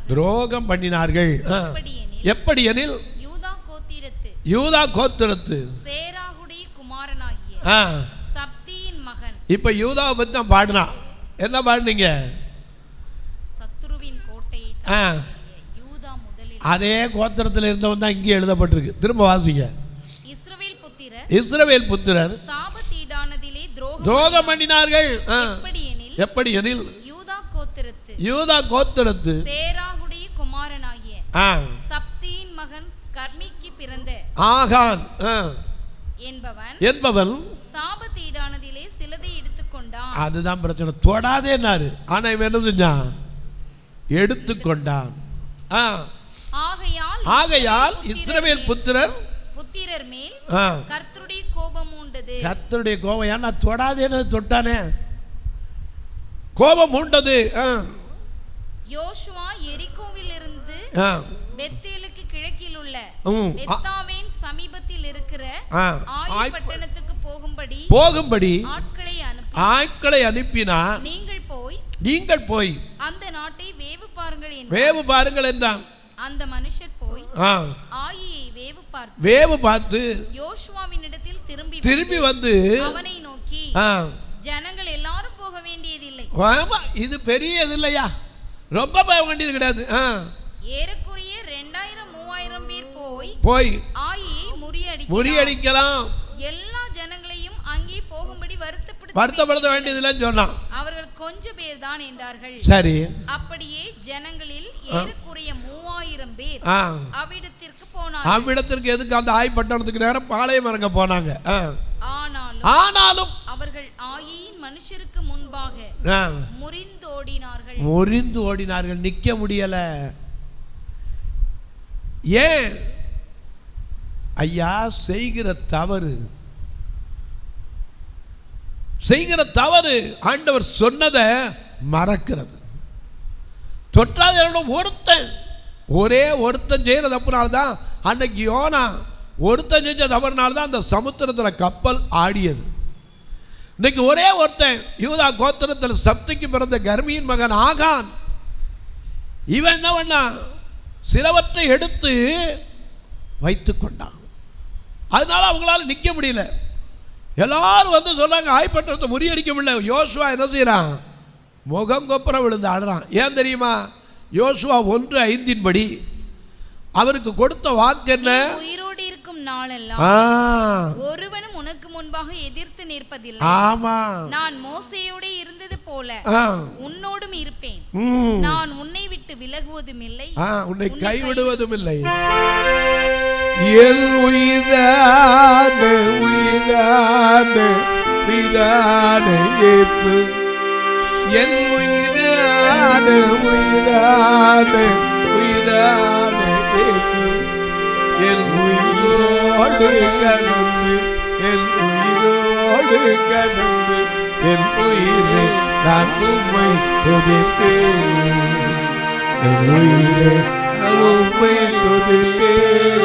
துரோகம் பண்ணினார்கள். எப்படி எனில் யூதா கோத்திரத்து சேராகுடைய குமாரனாகிய சப்தியின் மகன். இப்ப யூதாவை பத்தி தான் பாடினா. என்ன பாடுனீங்க? சத்துருவின் கோட்டையை யூதா முதலில். அதே கோத்திரத்தில் இருந்தவன் தான் இங்கே எழுதப்பட்டிருக்கு. திரும்ப வாசிங்க. இஸ்ரவேல் புத்திரர் சாபத்தீடானதிலே துரோகம் பண்ணினார்கள். எப்படி எனில் யூதா கோத்திரத்து சேராகுடைய குமாரனாகிய சப்தியின் மகன் கர்மிக்கு பிறந்த ஆகான் என்பவன் சாபத்தீடானதிலே சிலதை எடுத்துக்கொண்டான். அதுதான் பிரச்சனை. தொடாதேனாரு, ஆனா இவன் என்ன செஞ்சான்? எடுத்துக்கொண்டான். ஆகையால் இஸ்ரவேல் புத்திரர் மேல் கர்த்தருடைய கோபம் உண்டது. கர்த்தருடைய கோபம், ஏன்னா தொடாதேன்னு தொட்டானே, கோபம் உண்டது. யோசுவா எரிகோவில் இருந்து பெத்தேலுக்கு கிழக்கில் உள்ள பெத்தாவேன் சமீபத்தில் இருக்கிற ஆயி பட்டணத்துக்கு போகும்படி ஆட்களை அனுப்பினார். நீங்கள் போய் அந்த நாட்டை வேவு பாருங்கள் என்றான். அந்த மனுஷர் போய் ஆயியை வேவு பார்த்து யோசுவாவினிடத்தில் திரும்பி வந்து அவனை நோக்கி, ஜனங்கள் எல்லாரும் போக வேண்டியதில்லை. இது பெரிய இது இல்லையா? ரொம்ப போக வேண்டியது கிடையாது. ஏறக்குறைய 2000-3000 பேர் போய் ஆயியை முறியடிக்கலாம். எல்லா ஜனங்களையும் அங்கே போகும்படி வருத்தப்படுத்த வேண்டியதில்லைன்னு சொன்னான். அவர்கள் கொஞ்சம் பேர் தான் என்றார்கள். சரி, அப்படியே ஜனங்களில் ஏறக்குறைய 3000 பேர் அவ்விடத்திற்கு போனார்கள். அவ்விடத்திற்கு எதுக்கு? அந்த ஆய் பட்டணத்துக்கு நேரம் பாளையம் இறங்க போனாங்க. ஆனாலும் அவர்கள் ஆயின் மனுஷருக்கு முன்பாக முறிந்து ஓடினார்கள். நிக்க முடியல. ஏன் ஐயா? செய்கிற தவறு ஆண்டவர் சொன்னதை மறக்கிறது. தொற்றாத ஒரே ஒருத்தன் செய்யற தப்புனால்தான் அன்னைக்கு யோனா ஒருத்தன் செஞ்ச தவறுனால்தான் அந்த சமுத்திரத்தில் கப்பல் ஆடியது. இன்னைக்கு ஒரே ஒருத்தன் யூதா கோத்திரத்தில் சப்திக்கு பிறந்த கர்மியின் மகன் ஆகான். இவன் என்ன பண்ணா? சிலவற்றை எடுத்து வைத்து கொண்டான். அதனால அவங்களால நிற்க முடியல. எல்லாரும் வந்து சொன்னாங்க ஆய்பட்டணத்தை முறியடிக்க முடியல. யோசுவா என்ன செய்யறான்? முகம் கொப்புற விழுந்து ஆடுறான். ஏன் தெரியுமா? யோசுவா 1:5 அவருக்கு கொடுத்த வாக்கு என்ன? உயிரோடு இருக்கும் நாளெல்லாம் ஒருவனும் உனக்கு முன்பாக எதிர்த்து நிற்பதில்லை. ஆமா, நான் மோசேயோடு இருந்தது போல உன்னோடும் இருப்பேன். நான் உன்னை விட்டு விலகுவதும் இல்லை, உன்னை கைவிடுவதும் இல்லை. என் உயிரான இயேசு, என் உயிரான இயேசு, என் உயிரோடு கலந்து, என் உயிரை நான் உம்மை துதிப்பேன், என் உயிரை நான் உம்மை துதிப்பேன்.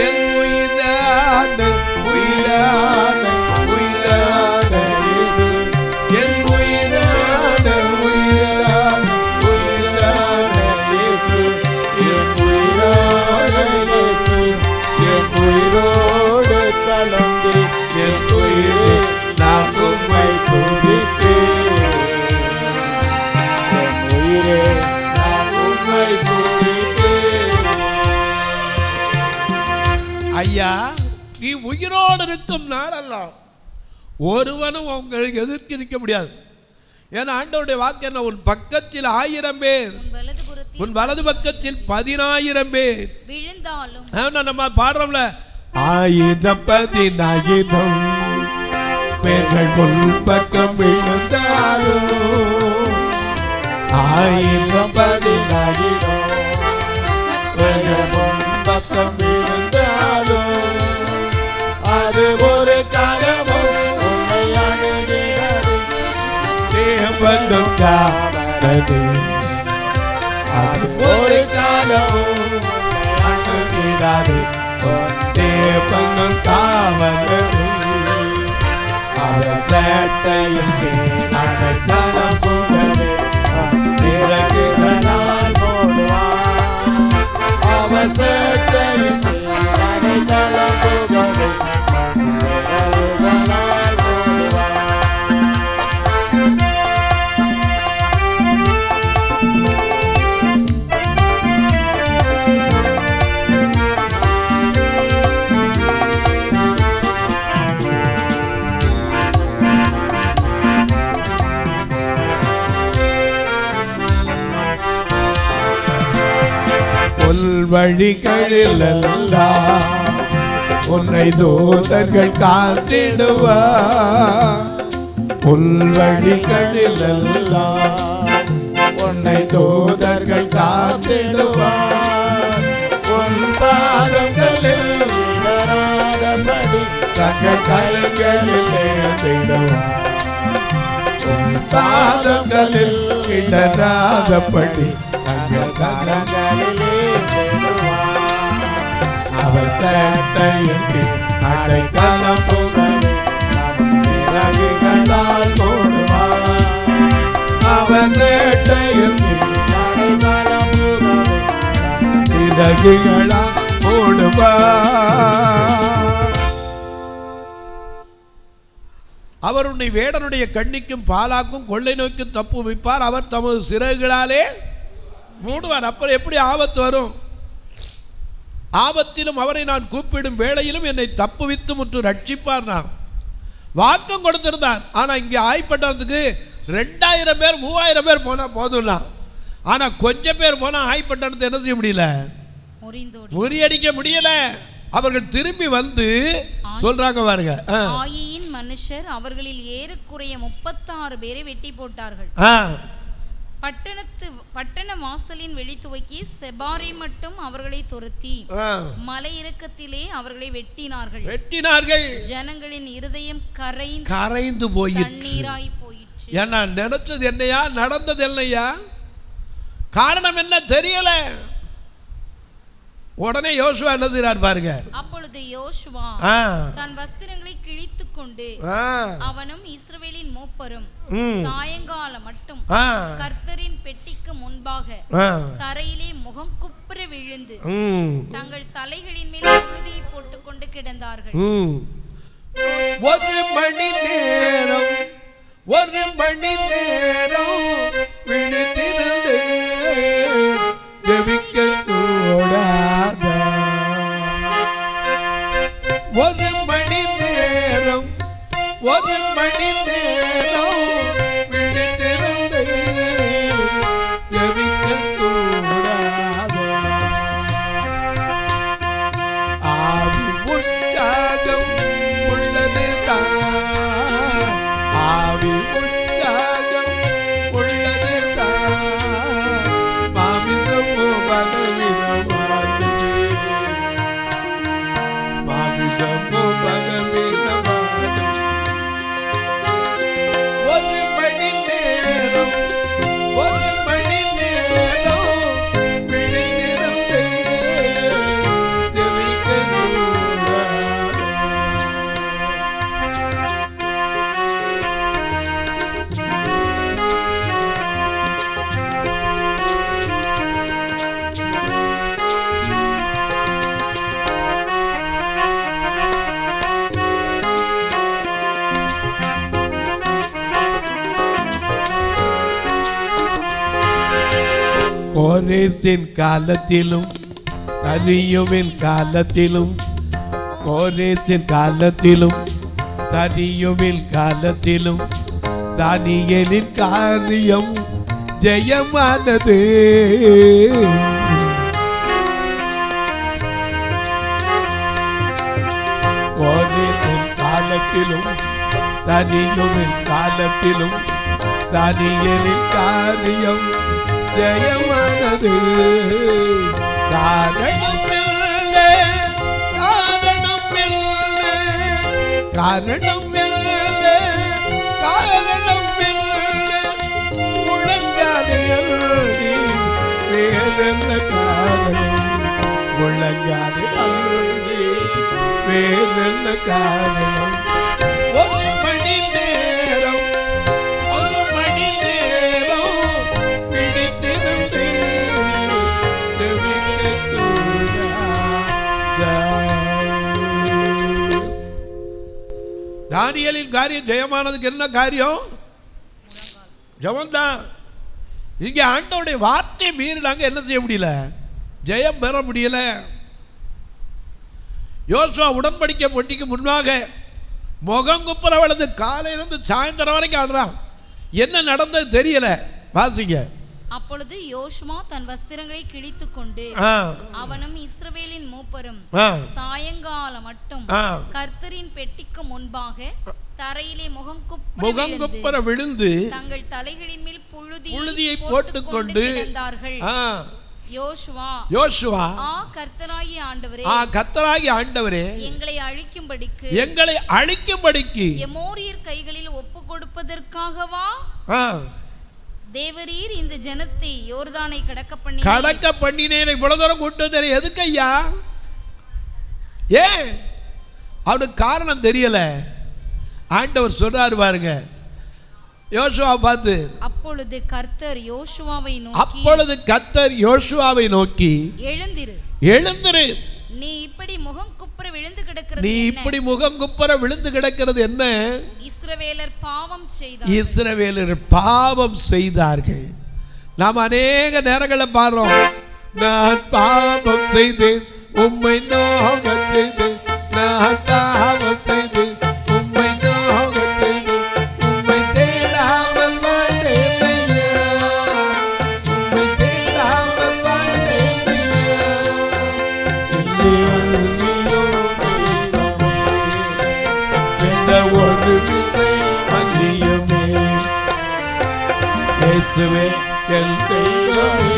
என் உயிரான இயேசு, என் உயிரான இயேசு, என் உயிரோடு கலந்து, என் உயிரை நான் உம்மை துதிப்பேன், என் உயிரை நான் உம்மை துதிப்பேன். ஐயா, நீ உயிரோடு இருக்கும் நாளெல்லாம் ஒருவனும் உங்களுக்கு எதிர்த்து நிற்க முடியாது. ஏன்னா ஆண்டவருடைய வாக்கு என்ன? உன் பக்கத்தில் 1000 பேர், உன் வலது பக்கத்தில் 10000 பேர் விழுந்தாலும், நம்ம பாடுறோம்ல, 1000-10,000 பேர்கள் உன் பக்கம் விழுந்தாலும், 1000-10,000 பேர்கள் உன் பக்கம் விழுந்தாலும், அது ஒரு காலமும் உன்னை அணுகிறது, தேவனும் காணது, அது ஒரு காலமும் அணுகிறது, தேவனும் காவலது, அவர் சேட்டையில் அடைக்கலம் புகழே, சிறகுகளால் போடுவார், அவர் சேட்டையில் அடைக்கலம் புகழே, சிறகுகளால் போடுவார். வழிகளில் எல்லாம் உன்னை தூதர்கள் காத்திடுவார், வழிகளில் எல்லாம் உன்னை தூதர்கள் காத்திடுவார், உன் பாதங்களில் இடராதபடி தங்கள் கைகளில் ஏந்திடுவார், உன் பாதங்களில் இடராதபடி தங்கள் கரங்களிலே அவர் சேட்டையின்றி அடைக்கலம் புகழே, சிறகுகளால் மூடுவார், அவர் சேட்டையின்றி அடைக்கலம் புகழே, சிறகுகளால் மூடுவார். அவர் உன்னை வேடனுடைய கண்ணிக்கும் பாலாக்கும் கொள்ளை நோய்க்கும் தப்பு வைப்பார். அவர் தமது சிறகுகளாலே மூடுவார். அப்புறம் எப்படி ஆபத்து வரும்? ஆபத்திலும் அவரை நான் கூப்பிடும் வேளையிலும் என்னை தப்புவித்து முற்று ரட்சிப்பார். நான் வாக்கம் கொடுத்திருந்தார். ஆனால் இங்கே ஆய்ப்பட்டதுக்கு 2000 பேர் 3000 பேர் போனால் போதும்லாம். ஆனால் கொஞ்சம் பேர் போனால் ஆய்ப்பட்டத்தை என்ன செய்ய முடியல, முறியடிக்க முடியல. அவர்கள் திரும்பி வந்து சொல்றாங்க பாருங்க, ஆயின் மனுஷர் அவர்களில் ஏறக்குறைய 36 பேரை வெட்டி போட்டார்கள். பட்டண வாசலின் வெளி துவக்கி செபாரி மட்டும் அவர்களை துரத்தி மலை இறக்கத்திலே அவர்களை வெட்டினார்கள். ஜனங்களின் இருதயம் கரைந்து போய் தண்ணீராய் போயிற்று. ஏன்னா நினைச்சது என்னையா, நடந்தது என்னையா, காரணம் என்ன தெரியல. உடனே யோசுவா என்ன செய்றார் பாருங்க. அப்பொழுது யோசுவா தன் வஸ்திரங்களை கிழித்துக் கொண்டு அவனும் இஸ்ரவேலின் மூப்பரும் சாயங்காலம் மட்டும் கர்த்தரின் பெட்டிக்கு முன்பாக தரையிலே முகம் குப்புற விழுந்து தங்கள் தலைகளின் மேல் புழுதியை போட்டுக் கொண்டு கிடந்தார்கள். 1 மணி நேரம் விழித்திருந்து ஜெபிக்க கூடாத. 1 மணி நேரம் விழித்திருந்து ஜெபிக்க கூடாத. ஆவி உற்சாகம் உள்ளது தான், ஆவி உற்சாகம் உள்ளது தான், மாமிசமோ பலவீனமானது, மாமிசமோ பலவீனமானது. 1 மணி நேரம் விழித்திருந்து ஜெபிக்க கூடாது. கோரேசின் காலத்திலும் தனியுவின் காலத்திலும், கோரேசின் காலத்திலும் தனியுவின் காலத்திலும் தானியேலின் காரியம் ஜெயமானது. கோரேசின் காலத்திலும் தனியுவின் காலத்திலும் தானியேலின் காரியம் ஜெயமானது. முழங்காதே வேறென்ன காரணம், முழங்காதே வேறென்ன காரணம். 1 மணி நேரம் விழித்திருந்து ஜெபிக்க கூடாதா. தானியேலின் காரியம் ஜெயமானதுக்கு என்ன காரியம்? ஜெபம்தான். இங்கே ஆண்டவருடைய வார்த்தை மீறினாங்க, என்ன செய்ய முடியல, ஜெயம் பெற முடியல. யோசுவா உடன்படிக்கை பொட்டிக்கு முன்பாக முகங்குப்புற வளர்ந்து காலையிலிருந்து சாயந்தரம் வரைக்கும் ஆடுறான். என்ன நடந்தது தெரியல. வாசிங்க. அப்பொழுது யோசுவா தன் வஸ்திரங்களை கிழித்துக் கொண்டு அவனும் இஸ்ரவேலின் மூப்பரும் சாயங்காலம் மட்டும் கர்த்தரின் பெட்டிக்கு முன்பாக தரையிலே முகங்குப்புற விழுந்து தங்கள் தலைகளின் மேல் புழுதியை போட்டுக் கொண்டு கிடந்தார்கள். யோசுவா கர்த்தராகிய ஆண்டவரே எங்களை அழிக்கும்படிக்கு எமோரியர் கைகளில் ஒப்பு கொடுப்பதற்காகவா தேவரீர் இந்த ஜனத்தை யோர்தானை கடக்க பண்ணினேன். இவ்வளவு தூரம் கூட்டு எதுக்கு ஐயா? ஏன்? அவனுக்கு காரணம் தெரியல. ஆண்டவர் சொல்றாரு பாருங்க யோசுவா பார்த்து, அப்பொழுது கர்த்தர் யோசுவாவை நோக்கி எழுந்திரு, நீ இப்படி முகம் குப்புற விழுந்து கிடக்கிறது என்ன? இஸ்ரவேலர் பாவம் செய்தார்கள். நாம் அநேக நேரங்களில் பாடுறோம், நான் பாவம் செய்தேன் உம்மை நோக செய்தேன், நான் பாவம் செய்தேன் உம்மை நோக செய்தேன், உம்மை தேடாமல் வாழ்ந்தேன் ஐயா, உம்மை தேடாமல் வாழ்ந்தேன் ஐயா, இல்லையோ எந்த ஒரு விசை மன்னியுமே, இயேசுவே என் தெய்வமே,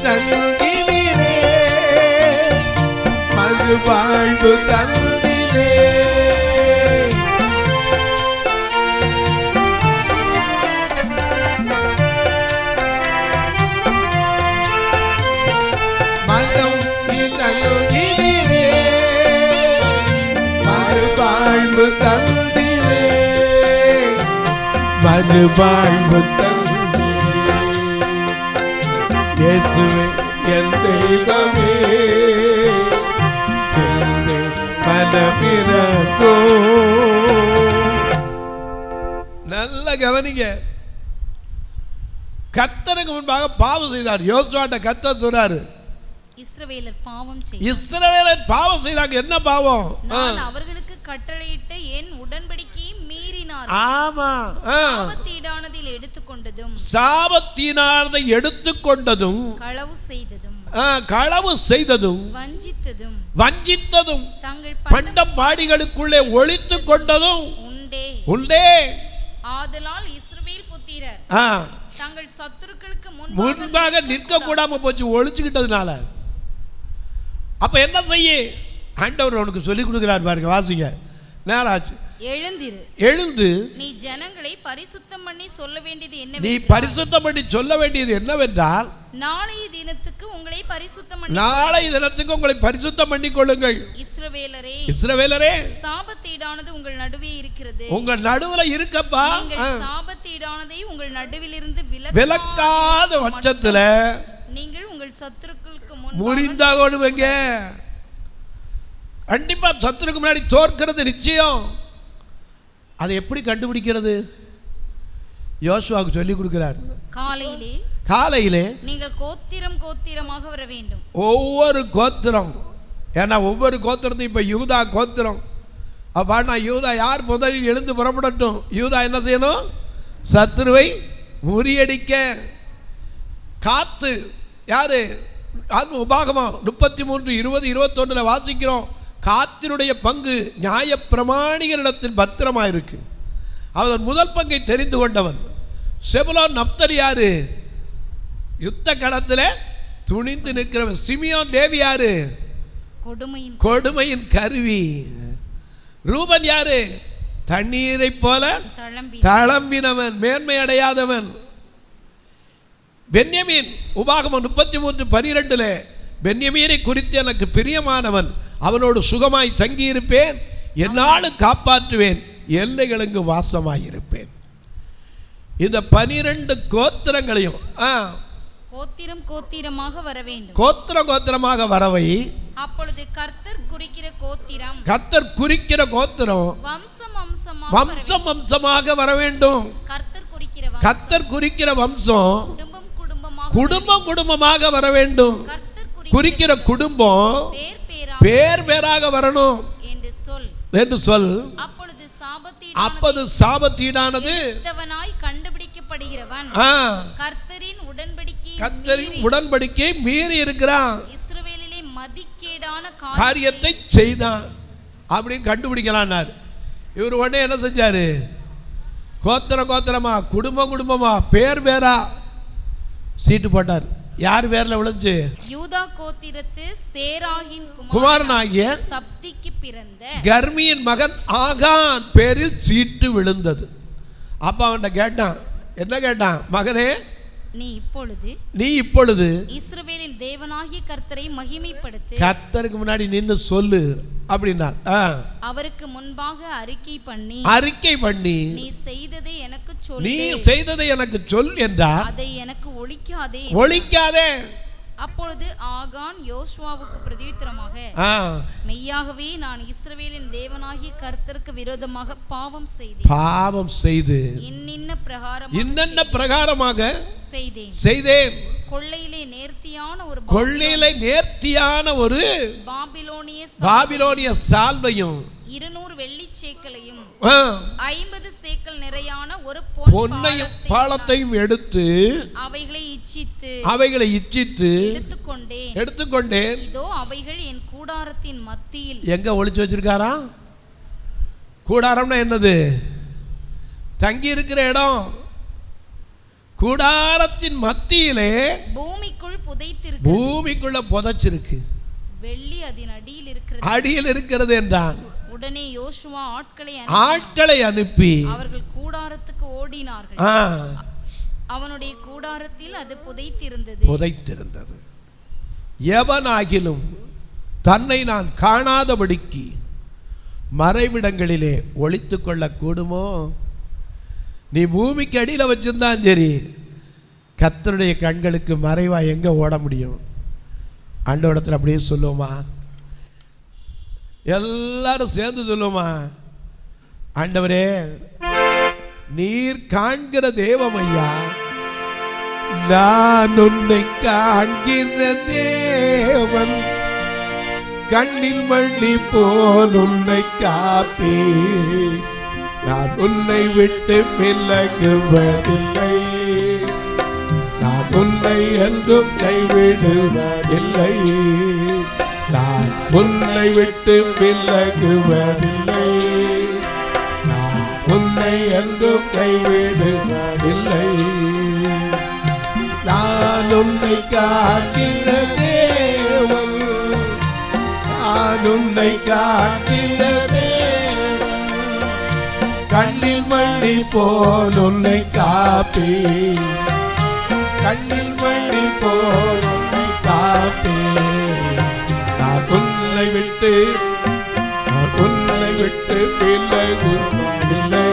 நல்கினீரே மறு வாழ்வு தந்திலே, மனம் நல்கினீரே மறு வாழ்வு தந்திலே, மறு வாழ்வு இயேசுவே என் தெய்வமே, மனமிரங்கோ. நல்ல கவனிங்க, கர்த்தருக்கு முன்பாக பாவம் செய்தார். யோசுவாட்ட கர்த்தர் சொல்றாரு, இஸ்ரவேலர் பாவம் செய்தாங்க. என்ன பாவம்? நான் அவர்களுக்கு கட்டளையிட்ட என் உடன்படிக்கையை மீறினார். ஆமா, சாபத்தீடானதில் எடுத்துக்கொண்டதும், சாபத்தீனானதை எடுத்துக்கொண்டதும், களவு செய்ததும், வஞ்சித்ததும், தங்கள் பண்டம் பாடிகளுக்குள்ளே ஒளித்துக் கொண்டதும் உண்டே. ஆதலால் இஸ்ரவேல் புத்திரர் தங்கள் சத்துருக்களுக்கு முன்பாக நிற்க கூடாம போச்சு, ஒளிச்சுக்கிட்டதுனால. அப்ப என்ன செய்ய ஆண்டவர் உனக்கு சொல்லிக் கொடுக்கிறார் பாருங்க, வாசிங்க. நேராச்சு, எழுந்து நீ ஜனங்களை பரிசுத்தம் பண்ணி சொல்ல வேண்டியது என்ன? நீ பரிசுத்தம் பண்ணி சொல்ல வேண்டியது என்னவென்றால், நாளைய தினத்துக்கு உங்களை பரிசுத்தம் பண்ணி கொள்ளுங்கள். இஸ்ரவேலரே சாபத்தீடானது உங்கள் நடுவே இருக்கிறது. உங்கள் நடுவுல இருக்கப்பா. சாபத்தீடானதை உங்கள் நடுவிலிருந்து விலக்காத பட்சத்துல நீங்கள் உங்கள் சத்துருக்களுக்கு முறிந்தா கொடுவீங்க. கண்டிப்பா சத்துருக்கு முன்னாடி தோற்கிறது நிச்சயம். அதை எப்படி கண்டுபிடிக்கிறது? யோசுவாவுக்கு சொல்லி கொடுக்கிறார். காலையிலே நீங்கள் கோத்திரமாக வர வேண்டும். ஒவ்வொரு கோத்திரம், ஏன்னா ஒவ்வொரு கோத்திரத்தையும் இப்ப யூதா கோத்திரம். அப்ப நான் யூதா யார் முதலில் எழுந்து புறப்படட்டும். யூதா என்ன செய்யணும்? சத்துருவை முறியடிக்க. காத்து யாரு? உபாகமம் 33:20-21 வாசிக்கிறோம். காத்தினுடைய பங்கு நியாயப்பிரமாணிகளிடத்தில் பத்திரமாயிருக்கு. அவன் முதல் பங்கை தெரிந்து கொண்டவன். செபுலோன் நப்தலி யாரு? யுத்த களத்தில் துணிந்து நிற்கிறவன். சிமியோன் லேவி யாரு? கொடுமையின் கருவி. ரூபன் யாரு? தண்ணீரை போல தளம்பினவன், மேன்மை அடையாதவன். பென்யமீன் உபாகமம் 33:12 பென்யமீனை குறித்து எனக்கு பிரியமானவன், அவனோடு சுகமாய் தங்கியிருப்பேன், என்னாலும் காப்பாற்றுவேன், எல்லைகளுக்கு வாசமாயிருப்பேன். இந்த 12 கோத்திரங்களையும் கோத்திரமாக வர வேண்டும். கோத்திரமாக வரவை. அப்பொழுது கர்த்தர் குறிக்கிற கோத்திரம் வம்சம் வம்சமாக வர வேண்டும். கர்த்தர் குறிக்கிற வம்சம் குடும்பமாக வர வேண்டும். குறிக்கிற குடும்பம் பேர் பேராக வரணும் என்று சொல். அப்போது சாபத்தீடானது கண்டுபிடிக்கப்படுகிறவன் கர்த்தரின் உடன்படிக்கை மீறி இருக்கிறான், இஸ்ரவேலிலே மதிக்கேடான காரியத்தை செய்தான் அப்படின்னு கண்டுபிடிக்கலாம். இவர் உடனே என்ன செஞ்சாரு? கோத்திரமா குடும்பமா பேர் பேரா சீட்டு போட்டார். யார் பேர்ல விழுந்துச்சு? யூதா கோத்திரத்து சேராகின் குமாரனாகிய சப்திக்கு பிறந்த கர்மியின் மகன் ஆகான் பேரில் சீட்டு விழுந்தது. அப்ப அவன்கிட்ட கேட்டான், என்ன கேட்டான்? மகனே, நீ இப்பொழுது இஸ்ரவேலின் தேவனாகிய கர்த்தரை மகிமைப்படுத்து, கர்த்தருக்கு முன்னாடி நின்னு சொல்லு அப்படின்னா. அவருக்கு முன்பாக அறிக்கை பண்ணி நீ செய்ததை எனக்கு சொல் என்றார். அதை எனக்கு ஒழிக்காதே. அப்பொழுது ஆகான் யோசுவாவுக்கு பிரதியுத்தரமாக, மெய்யாகவே நான் இஸ்ரவேலின் தேவனாகிய கர்த்தருக்கு விரோதமாக பாவம் செய்து இன்னென்ன பிரகாரமாக செய்தேன். கொள்ளையிலே நேர்த்தியான ஒரு பாபிலோனிய சால்வையும் 200 வெள்ளிச் சேக்கலையும் 50 சேக்கல் நிறையான ஒரு பொன்னையும் பாலத்தையும் எடுத்து அவைகளை இச்சித்து எடுத்துக்கொண்டேன். இதோ அவைகள் என் கூடாரத்தின் மத்தியில். எங்க ஒளிச்சு வச்சிருக்காரா? கூடாரம்னா என்னது? தங்கி இருக்கிற இடம். கூடாரத்தின் மத்தியிலே பூமிக்குள்ள புதைச்சிருக்கு. வெள்ளி அதன் அடியில் இருக்கிறது என்றான். உடனே யோசுவா ஆட்களை அனுப்பி அவர்கள் கூடாரத்துக்கு ஓடினார்கள். அவனுடைய கூடாரத்தில் அது புதைத்திருந்தது. எவனாகிலும் தன்னை நான் காணாதபடிக்கு மறைவிடங்களிலே ஒளித்துக் கொள்ள கூடுமோ? நீ பூமிக்கு அடியில் வச்சிருந்தான் சரி, கர்த்தருடைய கண்களுக்கு மறைவா எங்க ஓட முடியும்? ஆண்டவரிடத்தில் அப்படியே சொல்லுவோமா? எல்லாரும் சேர்ந்து சொல்லுவோமா? ஆண்டவரே, நீர் காண்கிற தேவம் ஐயா, நான் உன்னை காண்கிற தேவன், கண்ணில் மண்ணி போல் உன்னை காப்பே, நான் உன்னை விட்டு விலகுவதில்லை, நான் உன்னை என்றும் கைவிடுவதில்லை, நான் உன்னை விட்டு விலகுவதில்லை, நான் உன்னை என்றும் கைவிடுவதில்லை, நான் உன்னை காக்கிற தேவன், நான் உன்னை காக்கிற தேவன், கண்ணில் மணி போல் உன்னை காப்பே, கண்ணில் மணி போல் உன்னை காப்பே, நான் உன்னை விட்டு விலகுவதில்லை,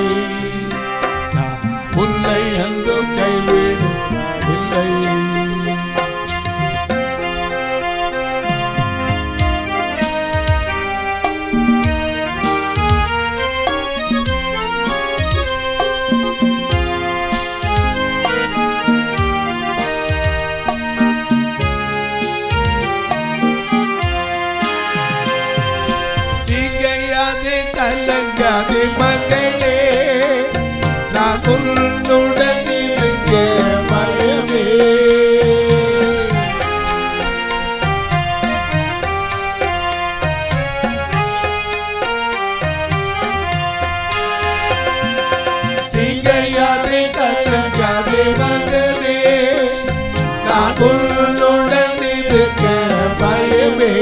நான் உன்னை என்றும் கைவிடுவதில்லை. கலங்காதே மகளே, நான் உன்னுடன் இருக்க பயமே, திகையாதே கலங்காதே மகளே, நான் உன்னுடன் இருக்க பயமே,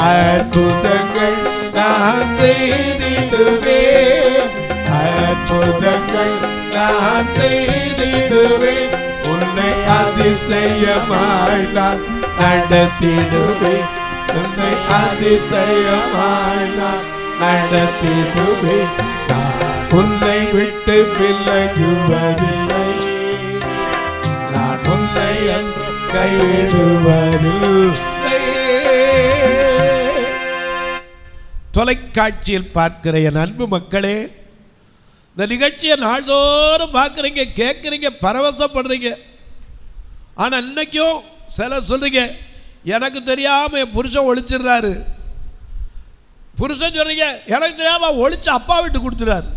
அற்புதங்கள் நான் செய்திடுவேன், அற்புதங்கள் நான் செய்திடுவேன், உன்னை அதிசயமாய் நான் நடத்திடுவேன், உன்னை அதிசயமாய் நான் நடத்திடுவேன், நான் உன்னை விட்டு விலகுவதில்லை, நான் உன்னை என்று கைவிடுவதில்லை. தொலைக்காட்சியில் பார்க்கிற என் அன்பு மக்களே, இந்த நிகழ்ச்சியை நாள்தோறும் பார்க்குறீங்க, கேட்குறீங்க, பரவசப்படுறீங்க. ஆனால் இன்னைக்கும் சிலர் சொல்றீங்க, எனக்கு தெரியாமல் என் புருஷன் ஒழிச்சிடுறாரு. புருஷன் சொல்றீங்க, எனக்கு தெரியாமல் ஒழிச்சு அப்பா விட்டு கொடுத்துறாரு.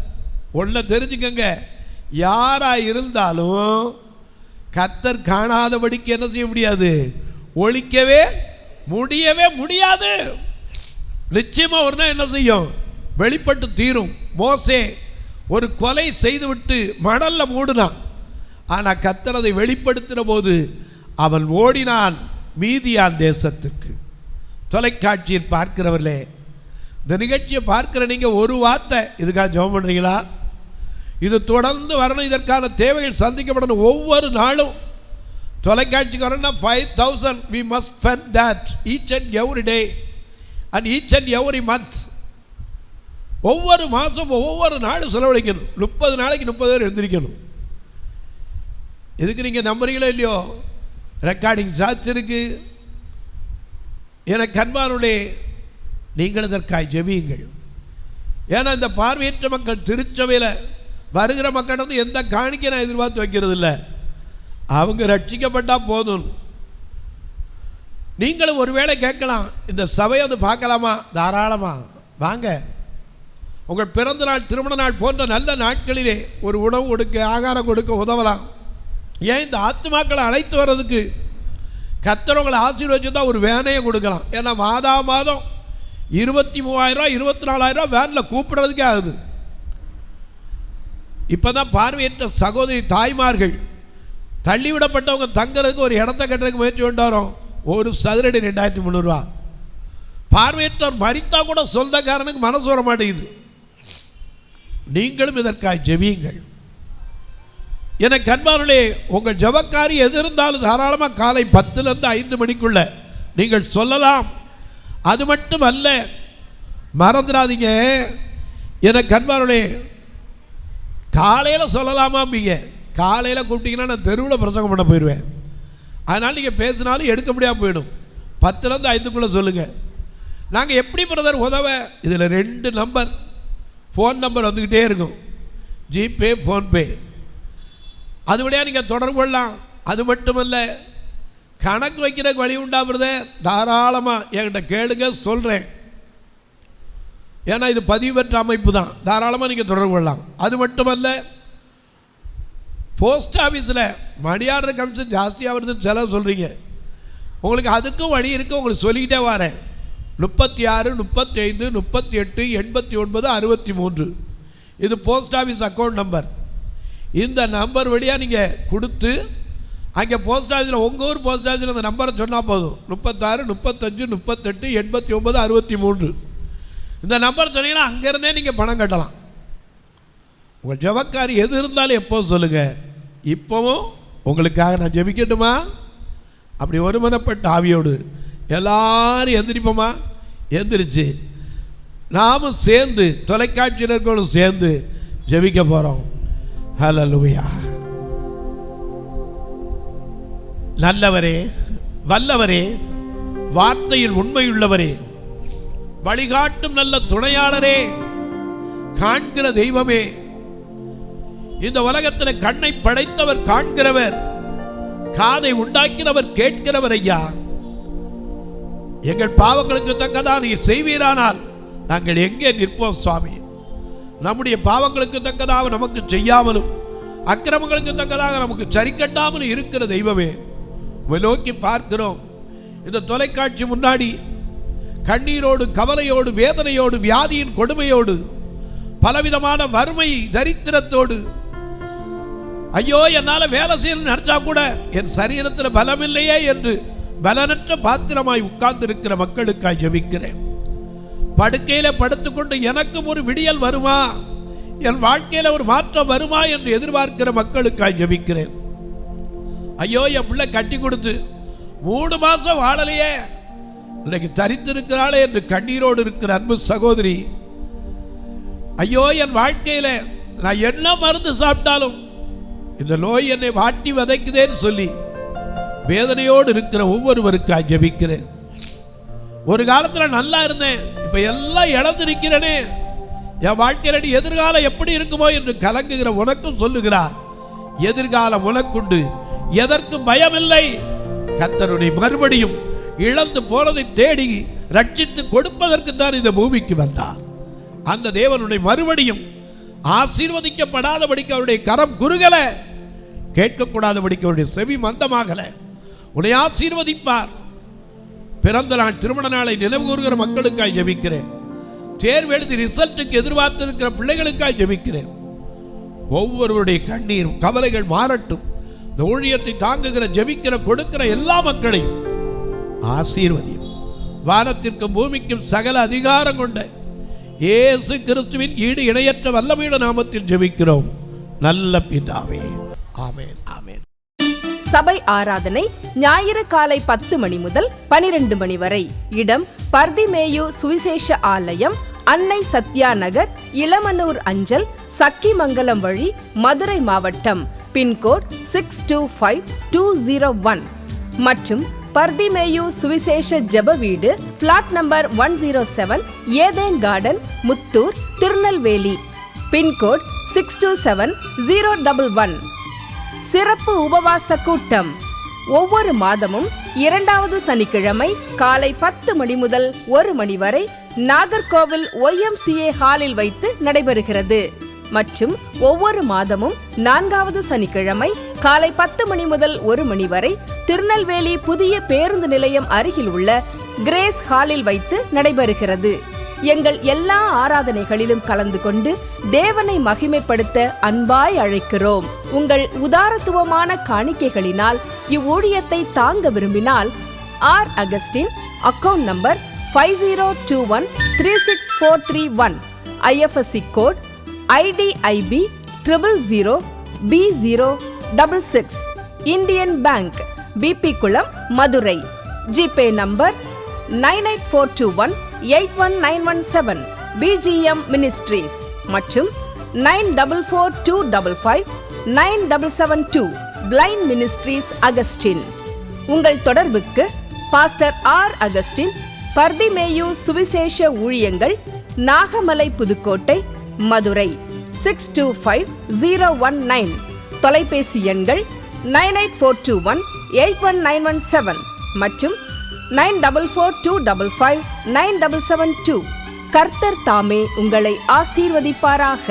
ஒன்றை தெரிஞ்சுக்கங்க, யாராக இருந்தாலும் கர்த்தர் காணாதபடிக்கு என்ன செய்ய முடியாது? ஒழிக்கவே முடியாது. நிச்சயமா ஒரு நாள் என்ன செய்யும்? வெளிப்பட்டு தீரும். மோசே ஒரு கொலை செய்துவிட்டு மணல்ல மூடினான். ஆனால் கர்த்தர் அதை வெளிப்படுத்தின போது அவன் ஓடினான் மீதியான் தேசத்துக்கு. தொலைக்காட்சியில் பார்க்கிறவர்களே, இந்த நிகழ்ச்சியை பார்க்கிற நீங்கள் ஒரு வார்த்தை இதுக்காக ஜெபம் பண்ணுறீங்களா? இது தொடர்ந்து வரணும், இதற்கான தேவைகள் சந்திக்கப்படணும். ஒவ்வொரு நாளும் தொலைக்காட்சிக்கு வரணும்னா 5,000 we must spend that each and every day and each and every month. ஒவ்வொரு மாதம் ஒவ்வொரு நாளும் செலவழிக்கணும். 30 நாளைக்கு 30 பேர் எழுந்திரிக்கணும். இதுக்கு நீங்கள் நம்புறீங்களோ இல்லையோ, ரெக்கார்டிங் சார்ஜ் இருக்குது. எனக்கு அன்பானுடைய நீங்கள் இதற்காய் ஜெபியுங்கள். ஏன்னா இந்த பார்வையற்ற மக்கள் திருச்சபையில் வருகிற மக்கள் எந்த காணிக்கை நான் எதிர்பார்த்து வைக்கிறது இல்லை. அவங்க ரட்சிக்கப்பட்டால் போதும். நீங்களும் ஒருவேளை கேட்கலாம், இந்த சபையை வந்து பார்க்கலாமா? தாராளமாக வாங்க. உங்கள் பிறந்த நாள், திருமண நாள் போன்ற நல்ல நாட்களிலே ஒரு உணவு கொடுக்க, ஆகாரம் கொடுக்க உதவலாம். ஏன் இந்த ஆத்துமாக்களை அழைத்து வர்றதுக்கு கர்த்தர் உங்களை ஆசீர்வதிச்சு தான் ஒரு வேனையை கொடுக்கலாம். ஏன்னா மாதம் 23,000 24,000 வேனில் கூப்பிடுறதுக்கே ஆகுது. இப்போ தான் பார்வையற்ற சகோதரி தாய்மார்கள் தள்ளிவிடப்பட்டவங்க தங்கிறதுக்கு ஒரு இடத்த கட்டுறதுக்கு முயற்சி கொண்டு வரோம். ஒரு சதுரடி 2,300 ரூபா. பார்வையற்றவர் மரித்தா கூட சொந்தக்காரனுக்கு மனசு வர மாட்டேங்குது. நீங்களும் இதற்காக ஜெபியுங்கள். எனக்கு அன்பானே, உங்கள் ஜெபக்காரி எது இருந்தாலும் தாராளமாக காலை 10லேருந்து 5 மணிக்குள்ள நீங்கள் சொல்லலாம். அது மட்டும் அல்ல, மறந்துடாதீங்க. எனக்கு அன்பானே, காலையில் சொல்லலாமாம்பீங்க. காலையில் கூப்பிட்டீங்கன்னா நான் தெருவில் பிரசங்கம் பண்ண போயிடுவேன். அதனால் நீங்கள் பேசினாலும் எடுக்க முடியாமல் போயிடும். 10லேருந்து 5க்குள்ளே சொல்லுங்கள். நாங்கள் எப்படி பிரதர் உதவ? இதில் 2 நம்பர், ஃபோன் நம்பர் வந்துக்கிட்டே இருக்கும். GPay, PhonePe. அது வழியாக நீங்கள் தொடர்பு கொள்ளலாம். அது மட்டுமல்ல, கணக்கு வைக்கிறதுக்கு வழி உண்டாகிறத தாராளமாக என்கிட்ட கேளுங்க, சொல்கிறேன். ஏன்னா இது பதிவு பெற்ற அமைப்பு தான். தாராளமாக நீங்கள் தொடர்பு கொள்ளலாம். அது மட்டுமல்ல, போஸ்ட் ஆஃபீஸில் மணி ஆர்டர் கமிஷன் ஜாஸ்தியாக வருதுன்னு செலவு சொல்கிறீங்க. உங்களுக்கு அதுக்கும் வழி இருக்குது. உங்களுக்கு சொல்லிக்கிட்டே வரேன். 36 35 38 89 63 இது போஸ்ட் ஆஃபீஸ் அக்கௌண்ட் நம்பர். இந்த நம்பர் வழியாக நீங்கள் கொடுத்து அங்கே போஸ்ட் ஆஃபீஸில், உங்கள் ஊர் போஸ்ட் ஆஃபீஸில் அந்த நம்பரை சொன்னால் போதும். 36 35 38 89 63 இந்த நம்பர் சொன்னீங்கன்னா அங்கேருந்தே நீங்கள் பணம் கட்டலாம். உங்கள் ஜெபக்காரி எது இருந்தாலும் எப்போ சொல்லுங்கள். இப்போவும் உங்களுக்காக நான் ஜெபிக்கட்டுமா? அப்படி ஒருமனப்பட்ட ஆவியோடு எல்லாரும் எந்திரிப்போமா? எந்திரிச்சு நாமும் சேர்ந்து, தொலைக்காட்சியினர்களும் சேர்ந்து ஜெபிக்க போகிறோம். ஹல்லேலூயா. நல்லவரே, வல்லவரே, வார்த்தையில் உண்மையுள்ளவரே, வழிகாட்டும் நல்ல துணையாளரே, காண்கிற தெய்வமே, இந்த உலகத்தில் கண்ணை படைத்தவர், காண்கிறவர், காதை உண்டாக்கினவர், கேட்கிறவர். ஐயா, எங்கள் பாவங்களுக்கு தக்கதாக நீர் செய்வீரானால் நாங்கள் எங்கே நிற்போம் சுவாமி? நம்முடைய பாவங்களுக்கு தக்கதாக நமக்கு செய்யாமலும் அக்கிரமங்களுக்கு தக்கதாக நமக்கு சரி கட்டாமலும் இருக்கிற தெய்வமே, உம்மை நோக்கி பார்க்கிறோம். இந்த தொலைக்காட்சி முன்னாடி கண்ணீரோடு, கவலையோடு, வேதனையோடு, வியாதியின் கொடுமையோடு, பலவிதமான வறுமை தரித்திரத்தோடு, ஐயோ என்னால் வேலை செய்யணும்னு நினைச்சா கூட என் சரீரத்தில் பலமில்லையே என்று பலனற்ற பாத்திரமாய் உட்கார்ந்து இருக்கிற மக்களுக்காய் ஜெபிக்கிறேன். படுக்கையில் படுத்துக்கொண்டு எனக்கும் ஒரு விடியல் வருமா, என் வாழ்க்கையில் ஒரு மாற்றம் வருமா என்று எதிர்பார்க்கிற மக்களுக்காய் ஜெபிக்கிறேன். ஐயோ என் பிள்ளை கட்டி கொடுத்து 3 மாதம் வாழலையே, இன்னைக்கு தரித்திருக்கிறாளே என்று கண்ணீரோடு இருக்கிற அன்பு சகோதரி, ஐயோ என் வாழ்க்கையில் நான் என்ன மருந்து சாப்பிட்டாலும் இந்த நோய் என்னை வாட்டி வதைக்குதேன்னு சொல்லி வேதனையோடு இருக்கிற ஒவ்வொருவருக்காய் ஜெபிக்கிறேன். ஒரு காலத்தில் நல்லா இருந்தேன், இப்போ எல்லாம் இழந்து நிற்கிறேனே, என் வாழ்க்கையில் எதிர்காலம் எப்படி இருக்குமோ என்று கலங்குகிற உனக்கும் சொல்லுகிறார், எதிர்காலம் உனக்குண்டு, எதற்கும் பயமில்லை. கர்த்தருடைய மறுபடியும் இழந்து போனதை தேடி ரட்சித்து கொடுப்பதற்கு தான் இந்த பூமிக்கு வந்தார். அந்த தேவனுடைய மறுபடியும் ஆசீர்வதிக்கப்படாதபடிக்கு அவருடைய கரம் குறுகல, கேட்கக்கூடாதபடிக்கு அவருடைய செவி மந்தமாகல. உன்னை ஆசீர்வதிப்பார். பிறந்த நாள், திருமண நாளை நினைவு கூறுகிற மக்களுக்காய் ஜெபிக்கிறேன். தேர்வு எழுதி ரிசல்ட்டுக்கு எதிர்பார்த்திருக்கிற பிள்ளைகளுக்காய் ஜெபிக்கிறேன். ஒவ்வொருவருடைய கண்ணீர், கவலைகள் மாறட்டும். இந்த ஊழியத்தை தாங்குகிற, ஜெபிக்கிற, கொடுக்கிற எல்லா மக்களையும் ஆசீர்வதியும். வானத்திற்கும் பூமிக்கும் சகல அதிகாரம் கொண்ட இயேசு கிறிஸ்துவின் ஈடு இணையற்ற வல்லமையுள்ள நாமத்தில் ஜெபிக்கிறோம் நல்ல பிதாவே. ஆமென், ஆமென். சபை ஆராதனை ஞாயிறு காலை 10 மணி முதல் 12 மணி வரை. இடம் பர்திமேயு சுவிசேஷ ஆலயம், அன்னை சத்யா நகர், இளமனூர் அஞ்சல், சக்கிமங்கலம் வழி, மதுரை மாவட்டம். பின்கோட் 625201 மற்றும் பர்திமேயு சுவிசேஷ ஜெப வீடு, flat number 107, Eden garden, Muthur, Tirunelveli. Pincode 627011. சிறப்பு உபவாச கூட்டம் ஒவ்வொரு மாதமும் 2வது சனிக்கிழமை காலை 10 மணி முதல் 1 மணி வரை நாகர்கோவில் YMCA ஹாலில் வைத்து நடைபெறுகிறது. மற்றும் ஒவ்வொரு மாதமும் 4வது சனிக்கிழமை காலை 10 மணி முதல் 1 மணி வரை திருநெல்வேலி புதிய பேருந்து நிலையம் அருகில் உள்ள கிரேஸ் ஹாலில் வைத்து நடைபெறுகிறது. எங்கள் எல்லா ஆராதனைகளிலும் கலந்து கொண்டு தேவனை மகிமைப்படுத்த அன்பாய் அழைக்கிறோம். உங்கள் உதாரத்துவமான காணிக்கைகளினால் இவ்வூழியத்தை தாங்க விரும்பினால் R Augustine, account number 5021364331, IFSC code IDIB 000B066, Indian bank, BP Kulam, Madurai. GPay number 9842181917, BGM ministries மற்றும் 9442559772, பிளைண்ட் மினிஸ்ட்ரீஸ் அகஸ்டின். உங்கள் தொடர்புக்கு பாஸ்டர் ஆர் அகஸ்டின், பர்திமேயு சுவிசேஷ ஊழியங்கள், நாகமலை, புதுக்கோட்டை, மதுரை 625019. தொலைபேசி எண்கள் 9842181917 மற்றும் 9442559772. கர்த்தர் தாமே உங்களை ஆசீர்வதிப்பாராக.